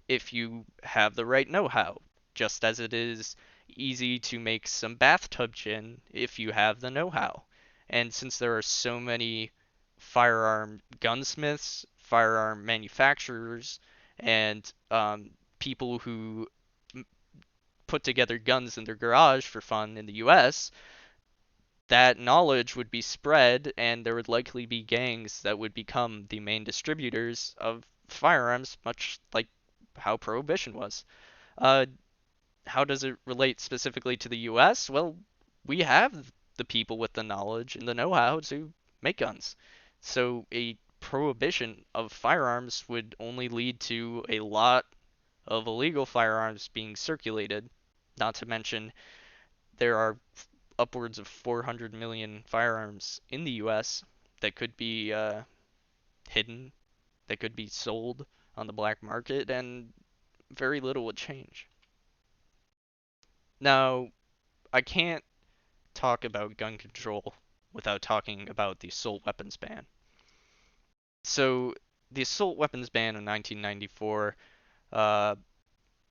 if you have the right know-how, just as it is easy to make some bathtub gin if you have the know-how. And since there are so many firearm gunsmiths, firearm manufacturers, and people who put together guns in their garage for fun in the US, that knowledge would be spread, and there would likely be gangs that would become the main distributors of firearms, much like how Prohibition was. Uh, how does it relate specifically to the US? Well, we have the people with the knowledge and the know-how to make guns. So a prohibition of firearms would only lead to a lot of illegal firearms being circulated. Not to mention, there are upwards of 400 million firearms in the US that could be hidden, that could be sold on the black market, and very little would change. Now, I can't talk about gun control without talking about the assault weapons ban. So, the assault weapons ban in 1994, uh,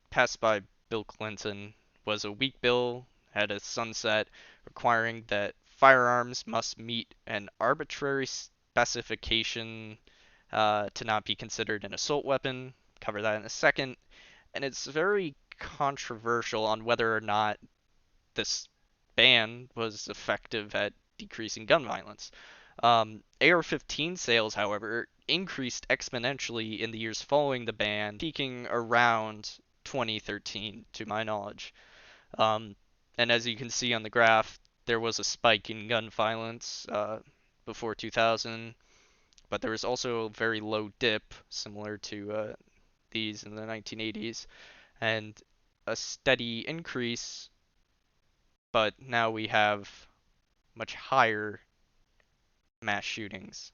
passed by Bill Clinton, was a weak bill, had a sunset requiring that firearms must meet an arbitrary specification to not be considered an assault weapon. Cover that in a second. And it's very controversial on whether or not this ban was effective at decreasing gun violence. AR-15 sales, however, increased exponentially in the years following the ban, peaking around 2013, to my knowledge. Um, and as you can see on the graph, there was a spike in gun violence before 2000, but there was also a very low dip, similar to these in the 1980s, and a steady increase, but now we have much higher mass shootings,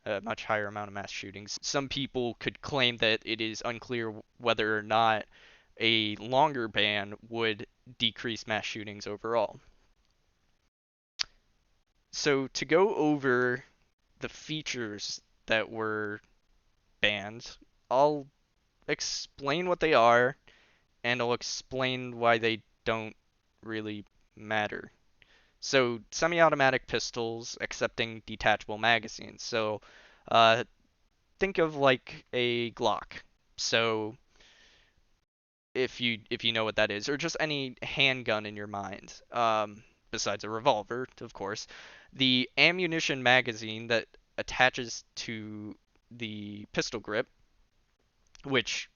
a much higher amount of mass shootings. Some people could claim that it is unclear whether or not a longer ban would decrease mass shootings overall. So to go over the features that were banned, I'll explain what they are and I'll explain why they don't really matter. So semi-automatic pistols accepting detachable magazines. So uh, think of like a Glock. So if you know what that is, or just any handgun in your mind, besides a revolver, of course, the ammunition magazine that attaches to the pistol grip, which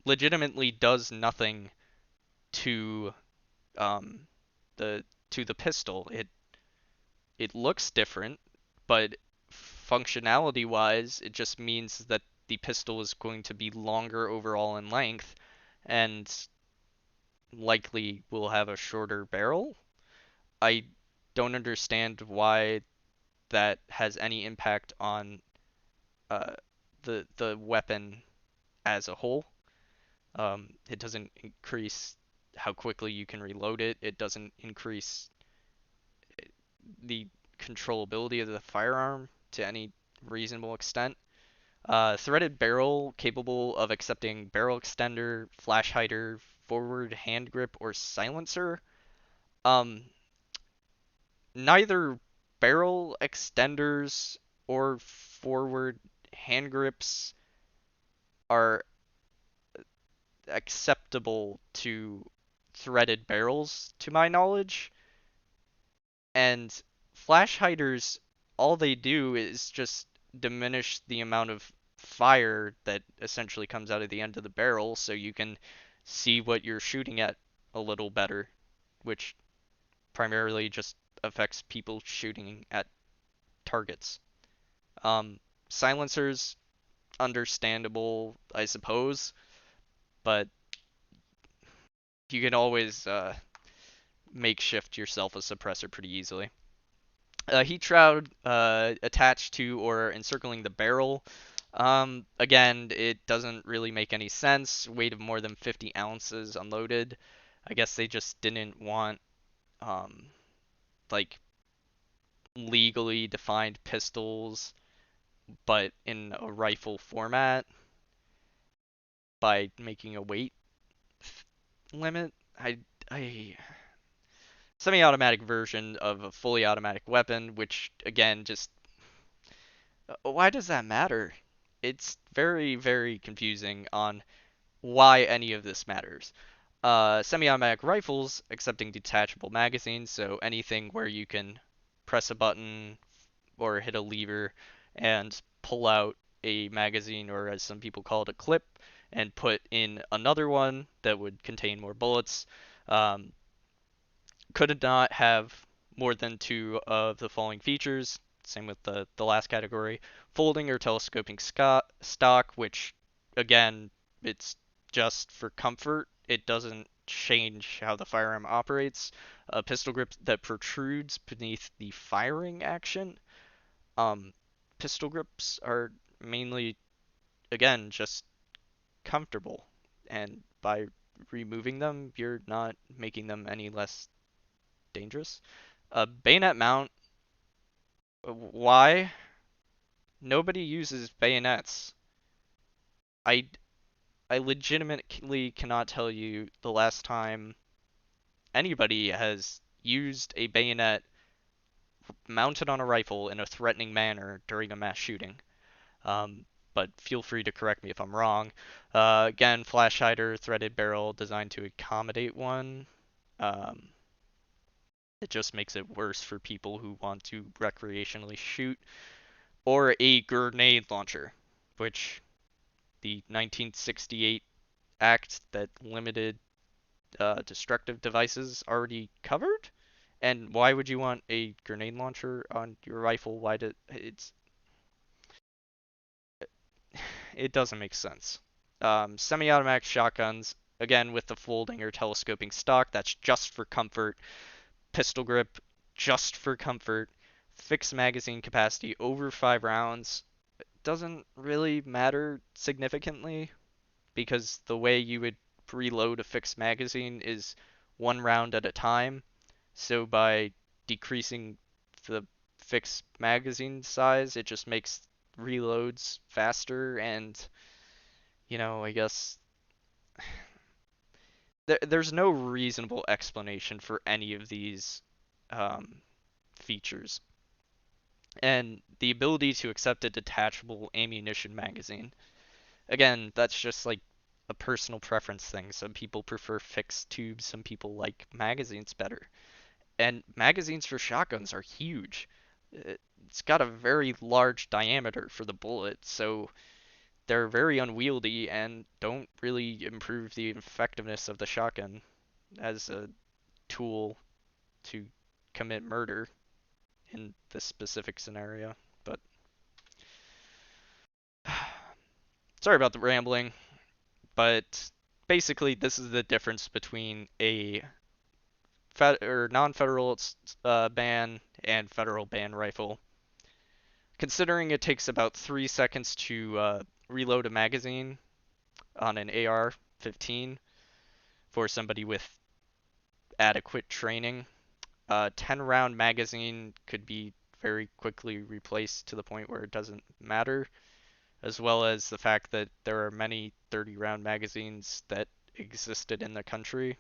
legitimately does nothing to um, the pistol. It looks different, but functionality wise, it just means that the pistol is going to be longer overall in length and likely will have a shorter barrel. I don't understand why that has any impact on uh, the weapon as a whole. It doesn't increase how quickly you can reload it. It doesn't increase the controllability of the firearm to any reasonable extent. Threaded barrel capable of accepting barrel extender, flash hider, forward hand grip, or silencer. Um, Neither barrel extenders or forward hand grips are acceptable to threaded barrels, to my knowledge. And flash hiders, all they do is just diminish the amount of fire that essentially comes out of the end of the barrel so you can see what you're shooting at a little better, which primarily just affects people shooting at targets. Um, Silencers, understandable, I suppose, but you can always makeshift yourself a suppressor pretty easily. Heat shroud attached to or encircling the barrel. Again, it doesn't really make any sense. Weight of more than 50 ounces unloaded. I guess they just didn't want um, like legally defined pistols, but in a rifle format by making a weight limit. I Semi-automatic version of a fully automatic weapon, which again just why does that matter? It's very, very confusing on why any of this matters. Semi-automatic rifles accepting detachable magazines, so anything where you can press a button or hit a lever and pull out a magazine, or as some people call it, a clip, and put in another one that would contain more bullets. Um, could not have more than two of the following features. Same with the last category. Folding or telescoping stock, which, again, it's just for comfort. It doesn't change how the firearm operates. A pistol grip that protrudes beneath the firing action. Um, Pistol grips are mainly, again, just comfortable. And by removing them, you're not making them any less dangerous. A bayonet mount, why? nobody uses bayonets. I I legitimately cannot tell you the last time anybody has used a bayonet mounted on a rifle in a threatening manner during a mass shooting. Um, but feel free to correct me if I'm wrong. Again, flash hider, threaded barrel designed to accommodate one. Um, it just makes it worse for people who want to recreationally shoot. Or a grenade launcher, which the 1968 Act that limited destructive devices already covered. And why would you want a grenade launcher on your rifle? Why did it doesn't make sense. Semi-automatic shotguns, again with the folding or telescoping stock, that's just for comfort. Pistol grip, just for comfort. Fixed magazine capacity over 5 rounds doesn't really matter significantly because the way you would reload a fixed magazine is 1 round at a time. So by decreasing the fixed magazine size, it just makes reloads faster and, I guess there's no reasonable explanation for any of these um, features. And the ability to accept a detachable ammunition magazine. Again, that's just like a personal preference thing. Some people prefer fixed tubes, some people like magazines better. And magazines for shotguns are huge. It's got a very large diameter for the bullet, so they're very unwieldy and don't really improve the effectiveness of the shotgun as a tool to commit murder in this specific scenario. But sorry about the rambling, but basically this is the difference between a or non-federal ban and federal ban rifle. Considering it takes about 3 seconds to reload a magazine on an AR-15 for somebody with adequate training, a 10-round magazine could be very quickly replaced to the point where it doesn't matter, as well as the fact that there are many 30-round magazines that existed in the country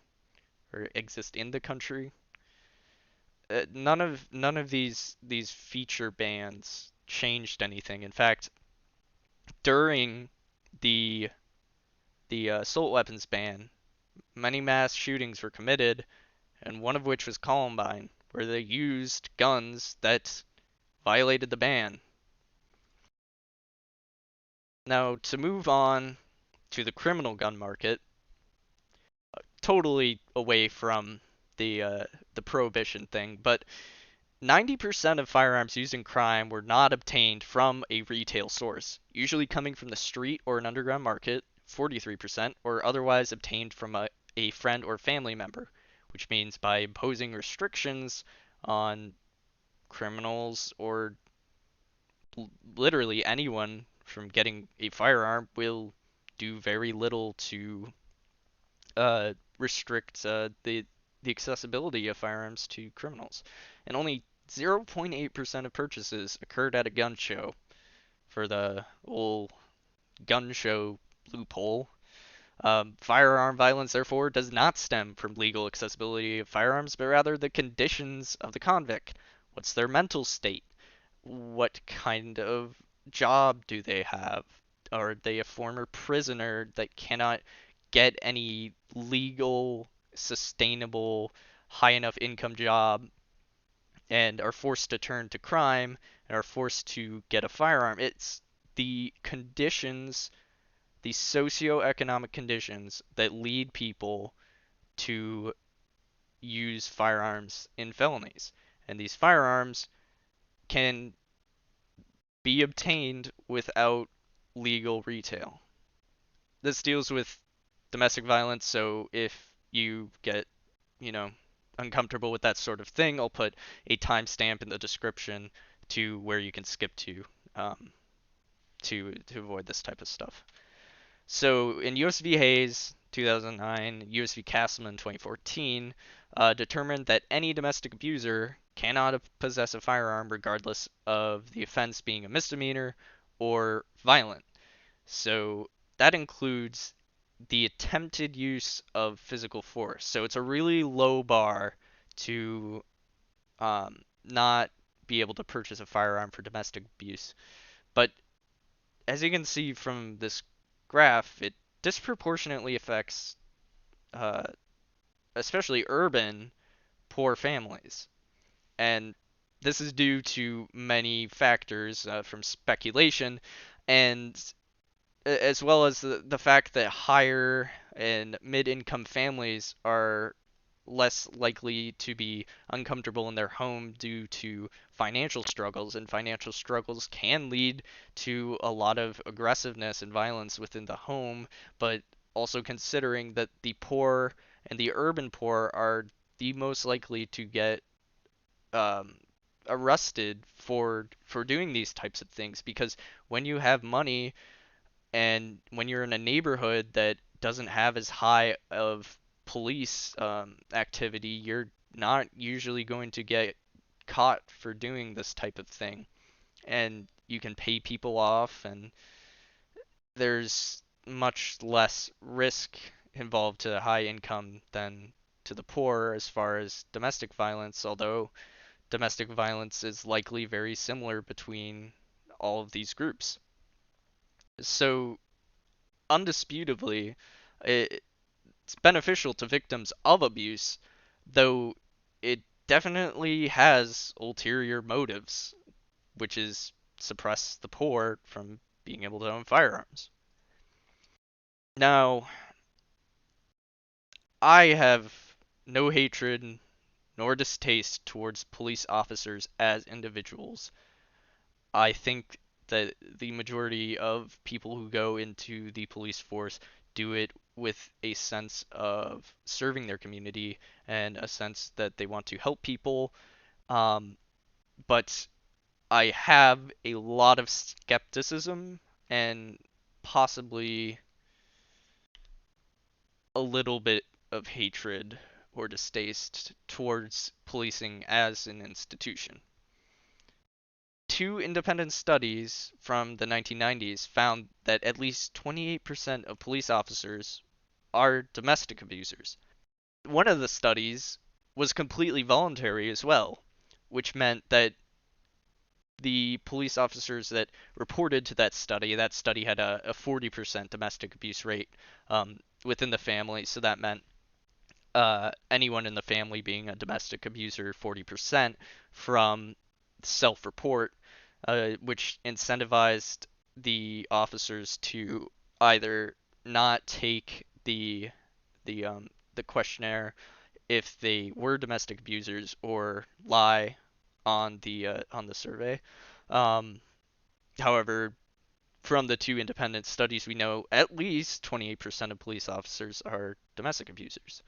or exist in the country. None of these feature bans changed anything. In fact, during the assault weapons ban, many mass shootings were committed, and one of which was Columbine, where they used guns that violated the ban. Now, to move on to the criminal gun market, totally away from the prohibition thing, but 90% of firearms used in crime were not obtained from a retail source, usually coming from the street or an underground market, 43%, or otherwise obtained from a friend or family member, which means by imposing restrictions on criminals or literally anyone from getting a firearm will do very little to restrict the accessibility of firearms to criminals. And only 0.8% of purchases occurred at a gun show for the old gun show loophole. Firearm violence, therefore, does not stem from legal accessibility of firearms, but rather the conditions of the convict. What's their mental state? What kind of job do they have? Are they a former prisoner that cannot get any legal, sustainable, high enough income job and are forced to turn to crime and are forced to get a firearm? It's the conditions, the socioeconomic conditions that lead people to use firearms in felonies. And these firearms can be obtained without legal retail. This deals with domestic violence, so if you get, you know, uncomfortable with that sort of thing, I'll put a timestamp in the description to where you can skip um, to avoid this type of stuff. So in US v. Hayes 2009, US v. Castleman 2014, determined that any domestic abuser cannot possess a firearm regardless of the offense being a misdemeanor or violent. So that includes the attempted use of physical force. So it's a really low bar to not be able to purchase a firearm for domestic abuse. But as you can see from this graph, it disproportionately affects, uh, especially urban, poor families. And this is due to many factors, from speculation and as well as the fact that higher and mid-income families are less likely to be uncomfortable in their home due to financial struggles, and financial struggles can lead to a lot of aggressiveness and violence within the home, but also considering that the poor and the urban poor are the most likely to get um, arrested for doing these types of things, because when you have money and when you're in a neighborhood that doesn't have as high of police activity, you're not usually going to get caught for doing this type of thing. And you can pay people off, and there's much less risk involved to high income than to the poor as far as domestic violence, although domestic violence is likely very similar between all of these groups. So, undisputably, it's beneficial to victims of abuse, though it definitely has ulterior motives, which is suppress the poor from being able to own firearms. Now, I have no hatred nor distaste towards police officers as individuals. I think that the majority of people who go into the police force do it with a sense of serving their community and a sense that they want to help people. Um, but I have a lot of skepticism and possibly a little bit of hatred or distaste towards policing as an institution. Two independent studies from the 1990s found that at least 28% of police officers are domestic abusers. One of the studies was completely voluntary as well, which meant that the police officers that reported to that study had a 40% domestic abuse rate within the family. So that meant anyone in the family being a domestic abuser, 40% from self-report, which incentivized the officers to either not take the questionnaire if they were domestic abusers or lie on the survey. Um, However, from the two independent studies, we know at least 28% of police officers are domestic abusers.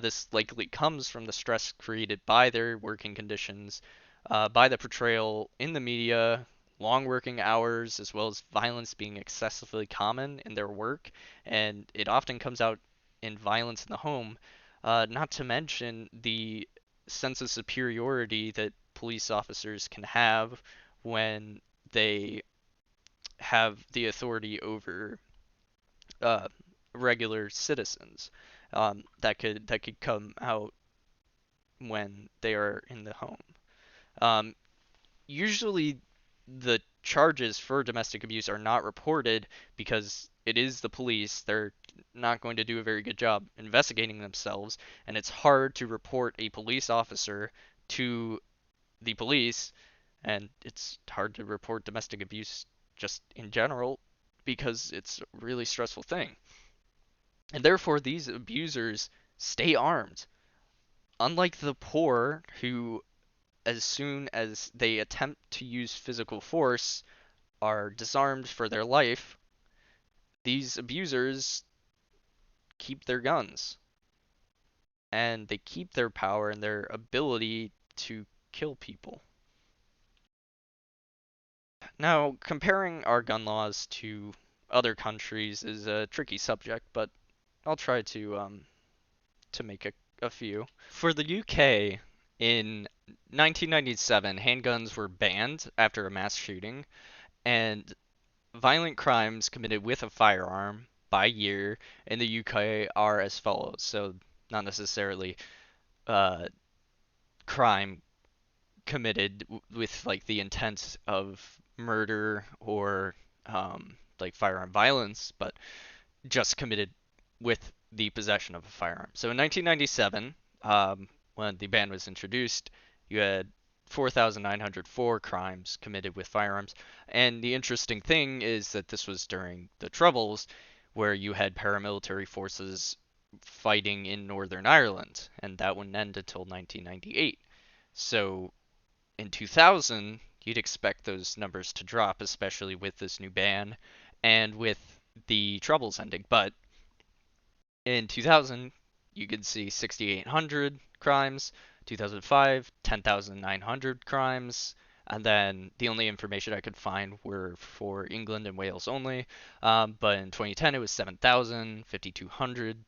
This likely comes from the stress created by their working conditions, by the portrayal in the media, long working hours, as well as violence being excessively common in their work, and it often comes out in violence in the home, not to mention the sense of superiority that police officers can have when they have the authority over uh, regular citizens. That could come out when they are in the home. Um, Usually, the charges for domestic abuse are not reported because it is the police. They're not going to do a very good job investigating themselves, and it's hard to report a police officer to the police, and it's hard to report domestic abuse just in general because it's a really stressful thing. And therefore, these abusers stay armed. Unlike the poor, who, as soon as they attempt to use physical force, are disarmed for their life, these abusers keep their guns. And they keep their power and their ability to kill people. Now, comparing our gun laws to other countries is a tricky subject, but I'll try to make a few. For the UK, in 1997, handguns were banned after a mass shooting, And violent crimes committed with a firearm by year in the UK are as follows. So not necessarily uh, crime committed with like the intent of murder or like firearm violence, but just committed with the possession of a firearm. So in 1997, when the ban was introduced, you had 4,904 crimes committed with firearms. And the interesting thing is that this was during the Troubles, where you had paramilitary forces fighting in Northern Ireland, and that wouldn't end until 1998. So in 2000, you'd expect those numbers to drop, especially with this new ban and with the Troubles ending. But in 2000, you could see 6,800 crimes, 2005, 10,900 crimes, and then the only information I could find were for England and Wales only. But in 2010, it was 7,000, 5,200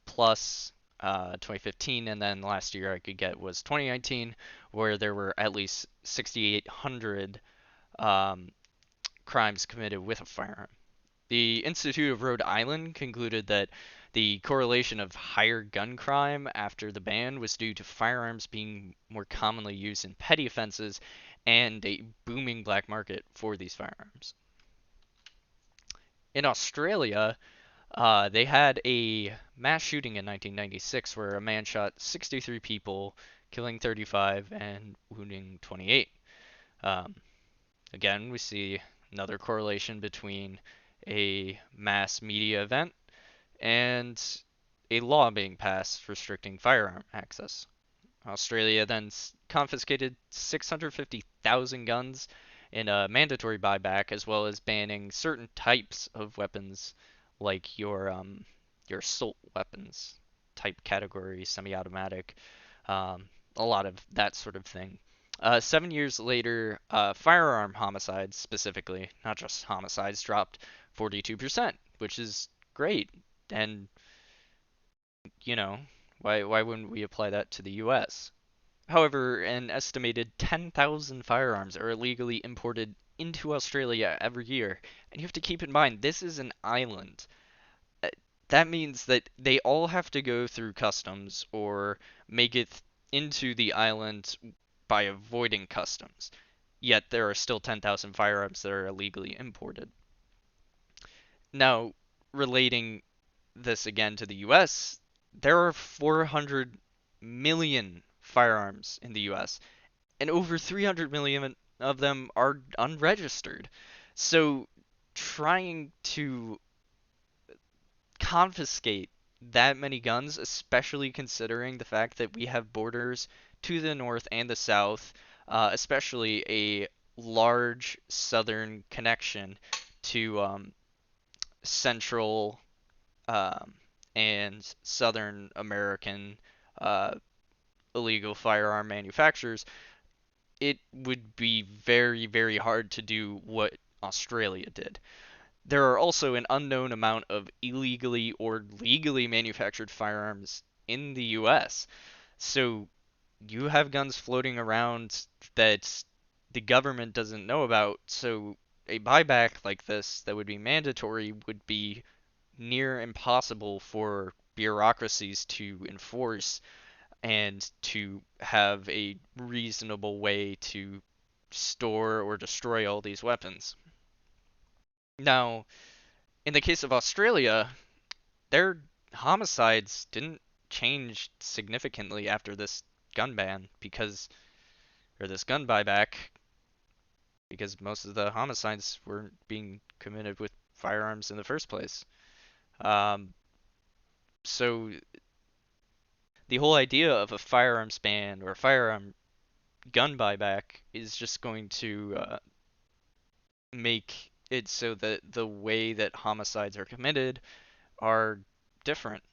plus 2015, and then last year I could get was 2019, where there were at least 6,800 um, crimes committed with a firearm. The Institute of Rhode Island concluded that the correlation of higher gun crime after the ban was due to firearms being more commonly used in petty offenses and a booming black market for these firearms. In Australia, they had a mass shooting in 1996 where a man shot 63 people, killing 35 and wounding 28. Um, Again, we see another correlation between a mass media event and a law being passed restricting firearm access. Australia then confiscated 650,000 guns in a mandatory buyback, as well as banning certain types of weapons, like your assault weapons type category, semi-automatic, a lot of that sort of thing. 7 years later, firearm homicides specifically, not just homicides, dropped 42%, which is great. And you know, why wouldn't we apply that to the US? However, an estimated 10,000 firearms are illegally imported into Australia every year. And you have to keep in mind, this is an island. Uh, That means that they all have to go through customs or make it into the island by avoiding customs. Yet there are still 10,000 firearms that are illegally imported. Now, relating this again to the US, there are 400 million firearms in the US, and over 300 million of them are unregistered. So trying to confiscate that many guns, especially considering the fact that we have borders to the north and the south, especially a large southern connection to central um, and Southern American uh, illegal firearm manufacturers, it would be very, very hard to do what Australia did. There are also an unknown amount of illegally or legally manufactured firearms in the US. So you have guns floating around that the government doesn't know about. So a buyback like this that would be mandatory would be near impossible for bureaucracies to enforce and to have a reasonable way to store or destroy all these weapons. Now, in the case of Australia, their homicides didn't change significantly after this gun ban because, or this gun buyback, because most of the homicides weren't being committed with firearms in the first place. Um, so the whole idea of a firearms ban or a firearm gun buyback is just going to make it so that the way that homicides are committed are different.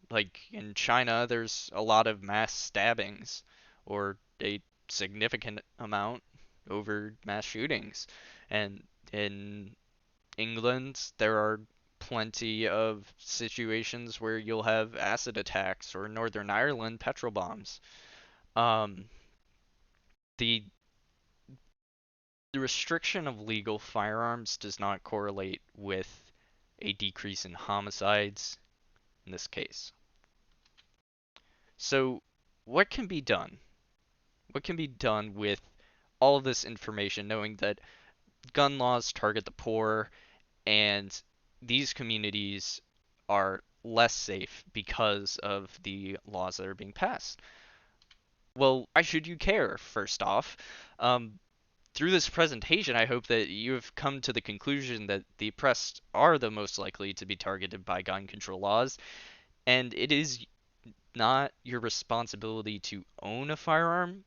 Like in China, there's a lot of mass stabbings, or a significant amount over mass shootings. And in England, there are plenty of situations where you'll have acid attacks, or Northern Ireland, petrol bombs. Um, the The restriction of legal firearms does not correlate with a decrease in homicides in this case. So, what can be done? What can be done with all of this information, knowing that gun laws target the poor and these communities are less safe because of the laws that are being passed? Well, why should you care, first off? Um, Through this presentation, I hope that you have come to the conclusion that the oppressed are the most likely to be targeted by gun control laws, and it is not your responsibility to own a firearm,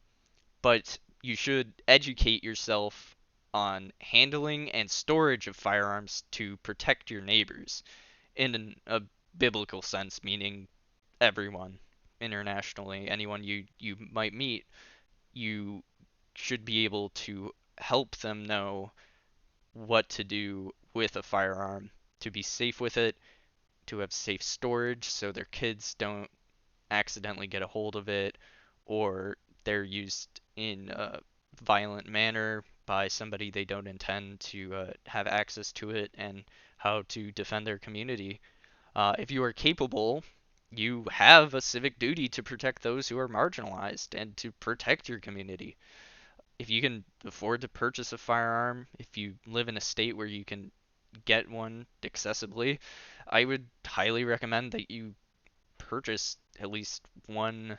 but you should educate yourself on handling and storage of firearms to protect your neighbors in a biblical sense, meaning everyone internationally, anyone you might meet, you should be able to help them know what to do with a firearm to be safe with it, to have safe storage so their kids don't accidentally get a hold of it, or they're used in a violent manner by somebody they don't intend to have access to it, and how to defend their community. If you are capable, you have a civic duty to protect those who are marginalized and to protect your community. If you can afford to purchase a firearm, if you live in a state where you can get one accessibly, I would highly recommend that you purchase at least one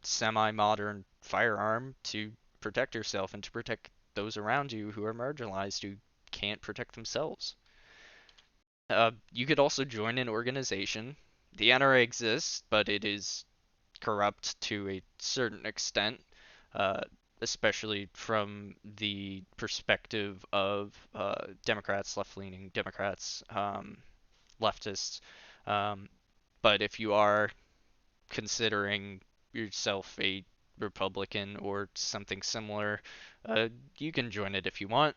semi-modern firearm to protect yourself and to protect those around you who are marginalized, who can't protect themselves. You could also join an organization. The NRA exists, but it is corrupt to a certain extent, uh, especially from the perspective of Democrats, left-leaning Democrats, leftists. Um, but if you are considering yourself a Republican or something similar, you can join it if you want.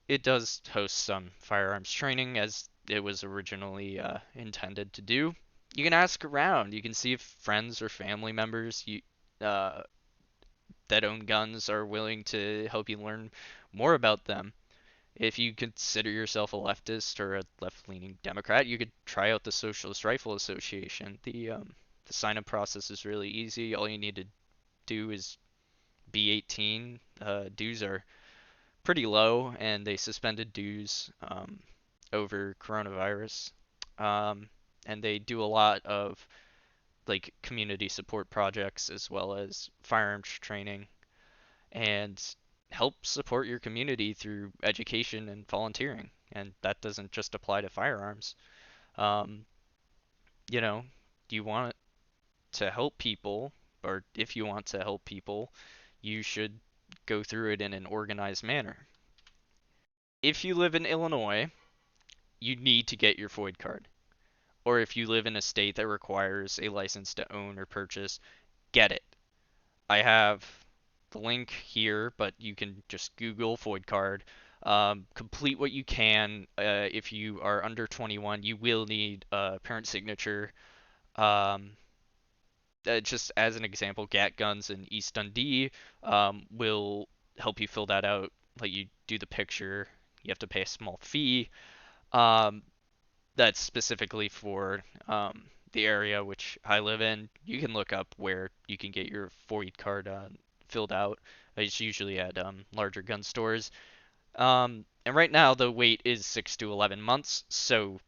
It does host some firearms training as it was originally intended to do. You can ask around. You can see if friends or family members uh, that own guns are willing to help you learn more about them. If you consider yourself a leftist or a left-leaning Democrat, you could try out the Socialist Rifle Association. The sign-up process is really easy. All you need to do is be 18. Dues are pretty low, and they suspended dues over coronavirus. Um, and they do a lot of like community support projects as well as firearms training and help support your community through education and volunteering. And that doesn't just apply to firearms. Um, you know, you want to help people, or if you want to help people, you should go through it in an organized manner. If you live in Illinois, you need to get your FOID card. Or if you live in a state that requires a license to own or purchase, get it. I have the link here, but you can just Google FOID card. Complete what you can. If you are under 21, you will need a parent signature. Um, just as an example, Gat Guns in East Dundee will help you fill that out. Like you do the picture, you have to pay a small fee. Um, that's specifically for the area which I live in. You can look up where you can get your FOID card filled out. It's usually at larger gun stores. And right now the wait is 6 to 11 months, so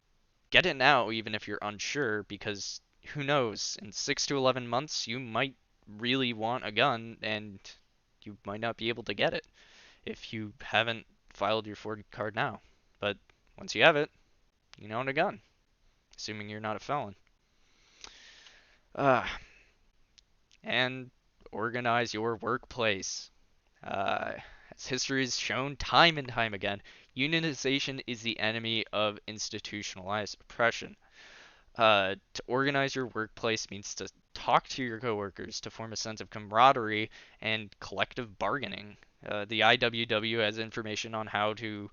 get it now even if you're unsure, because who knows, in 6 to 11 months you might really want a gun and you might not be able to get it if you haven't filed your FOID card now. But once you have it, you own a gun, assuming you're not a felon. Uh, and organize your workplace. Uh, as history has shown time and time again, unionization is the enemy of institutionalized oppression. To organize your workplace means to talk to your coworkers, to form a sense of camaraderie and collective bargaining. The IWW has information on how to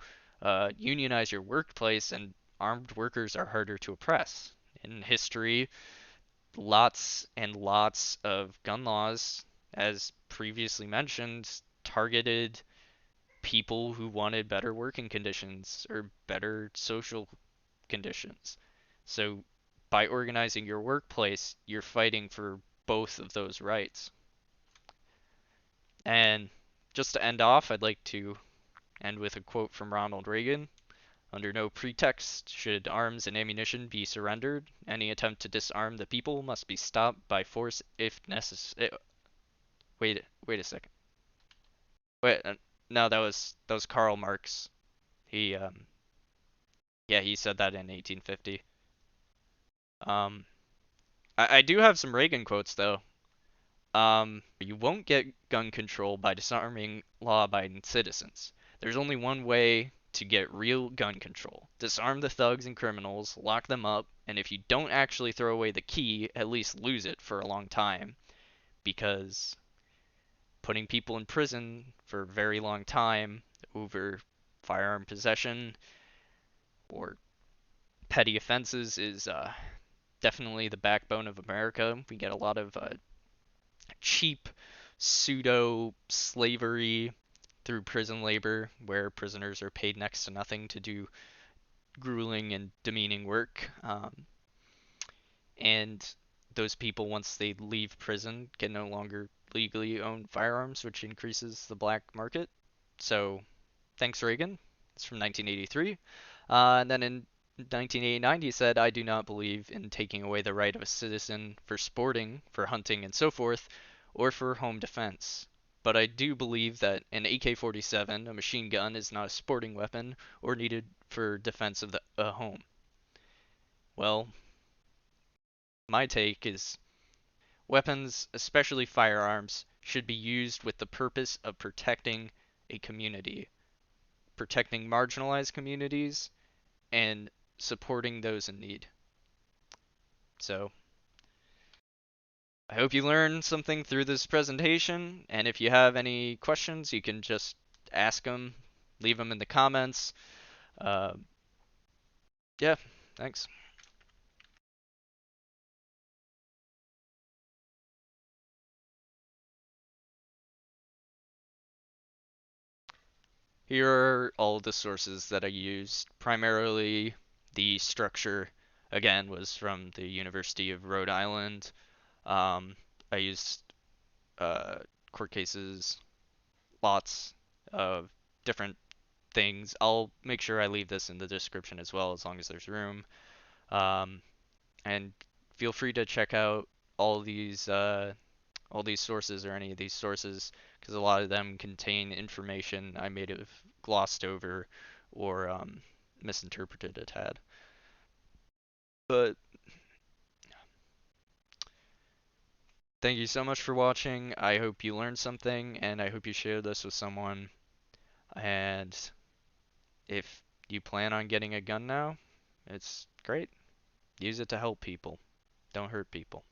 unionize your workplace, and armed workers are harder to oppress. In history, lots and lots of gun laws, as previously mentioned, targeted people who wanted better working conditions or better social conditions. So by organizing your workplace, you're fighting for both of those rights. And just to end off, I'd like to end with a quote from Ronald Reagan. Under no pretext should arms and ammunition be surrendered. Any attempt to disarm the people must be stopped by force if necessary. Wait a second. Wait, no, that was Karl Marx. He yeah, he said that in 1850. Um, I do have some Reagan quotes though. You won't get gun control by disarming law-abiding citizens. There's only one way to get real gun control. Disarm the thugs and criminals, lock them up, and if you don't actually throw away the key, at least lose it for a long time. Because putting people in prison for a very long time over firearm possession or petty offenses is definitely the backbone of America. We get a lot of cheap pseudo slavery through prison labor, where prisoners are paid next to nothing to do grueling and demeaning work. And those people, once they leave prison, can no longer legally own firearms, which increases the black market. So, thanks, Reagan. It's from 1983. And then in 1989, he said, I do not believe in taking away the right of a citizen for sporting, for hunting, and so forth, or for home defense. But I do believe that an AK-47, a machine gun, is not a sporting weapon or needed for defense of a home. Well, my take is weapons, especially firearms, should be used with the purpose of protecting a community, protecting marginalized communities, and supporting those in need. So, I hope you learned something through this presentation, and if you have any questions, you can just ask them, leave them in the comments. Uh, yeah, thanks. Here are all the sources that I used. Primarily, the structure, again, was from the University of Rhode Island. I used court cases, lots of different things. I'll make sure I leave this in the description as well, as long as there's room. Um, and feel free to check out all these uh, all these sources or any of these sources, because a lot of them contain information I may have glossed over or misinterpreted a tad. But thank you so much for watching. I hope you learned something, and I hope you share this with someone. And if you plan on getting a gun now, it's great. Use it to help people. Don't hurt people.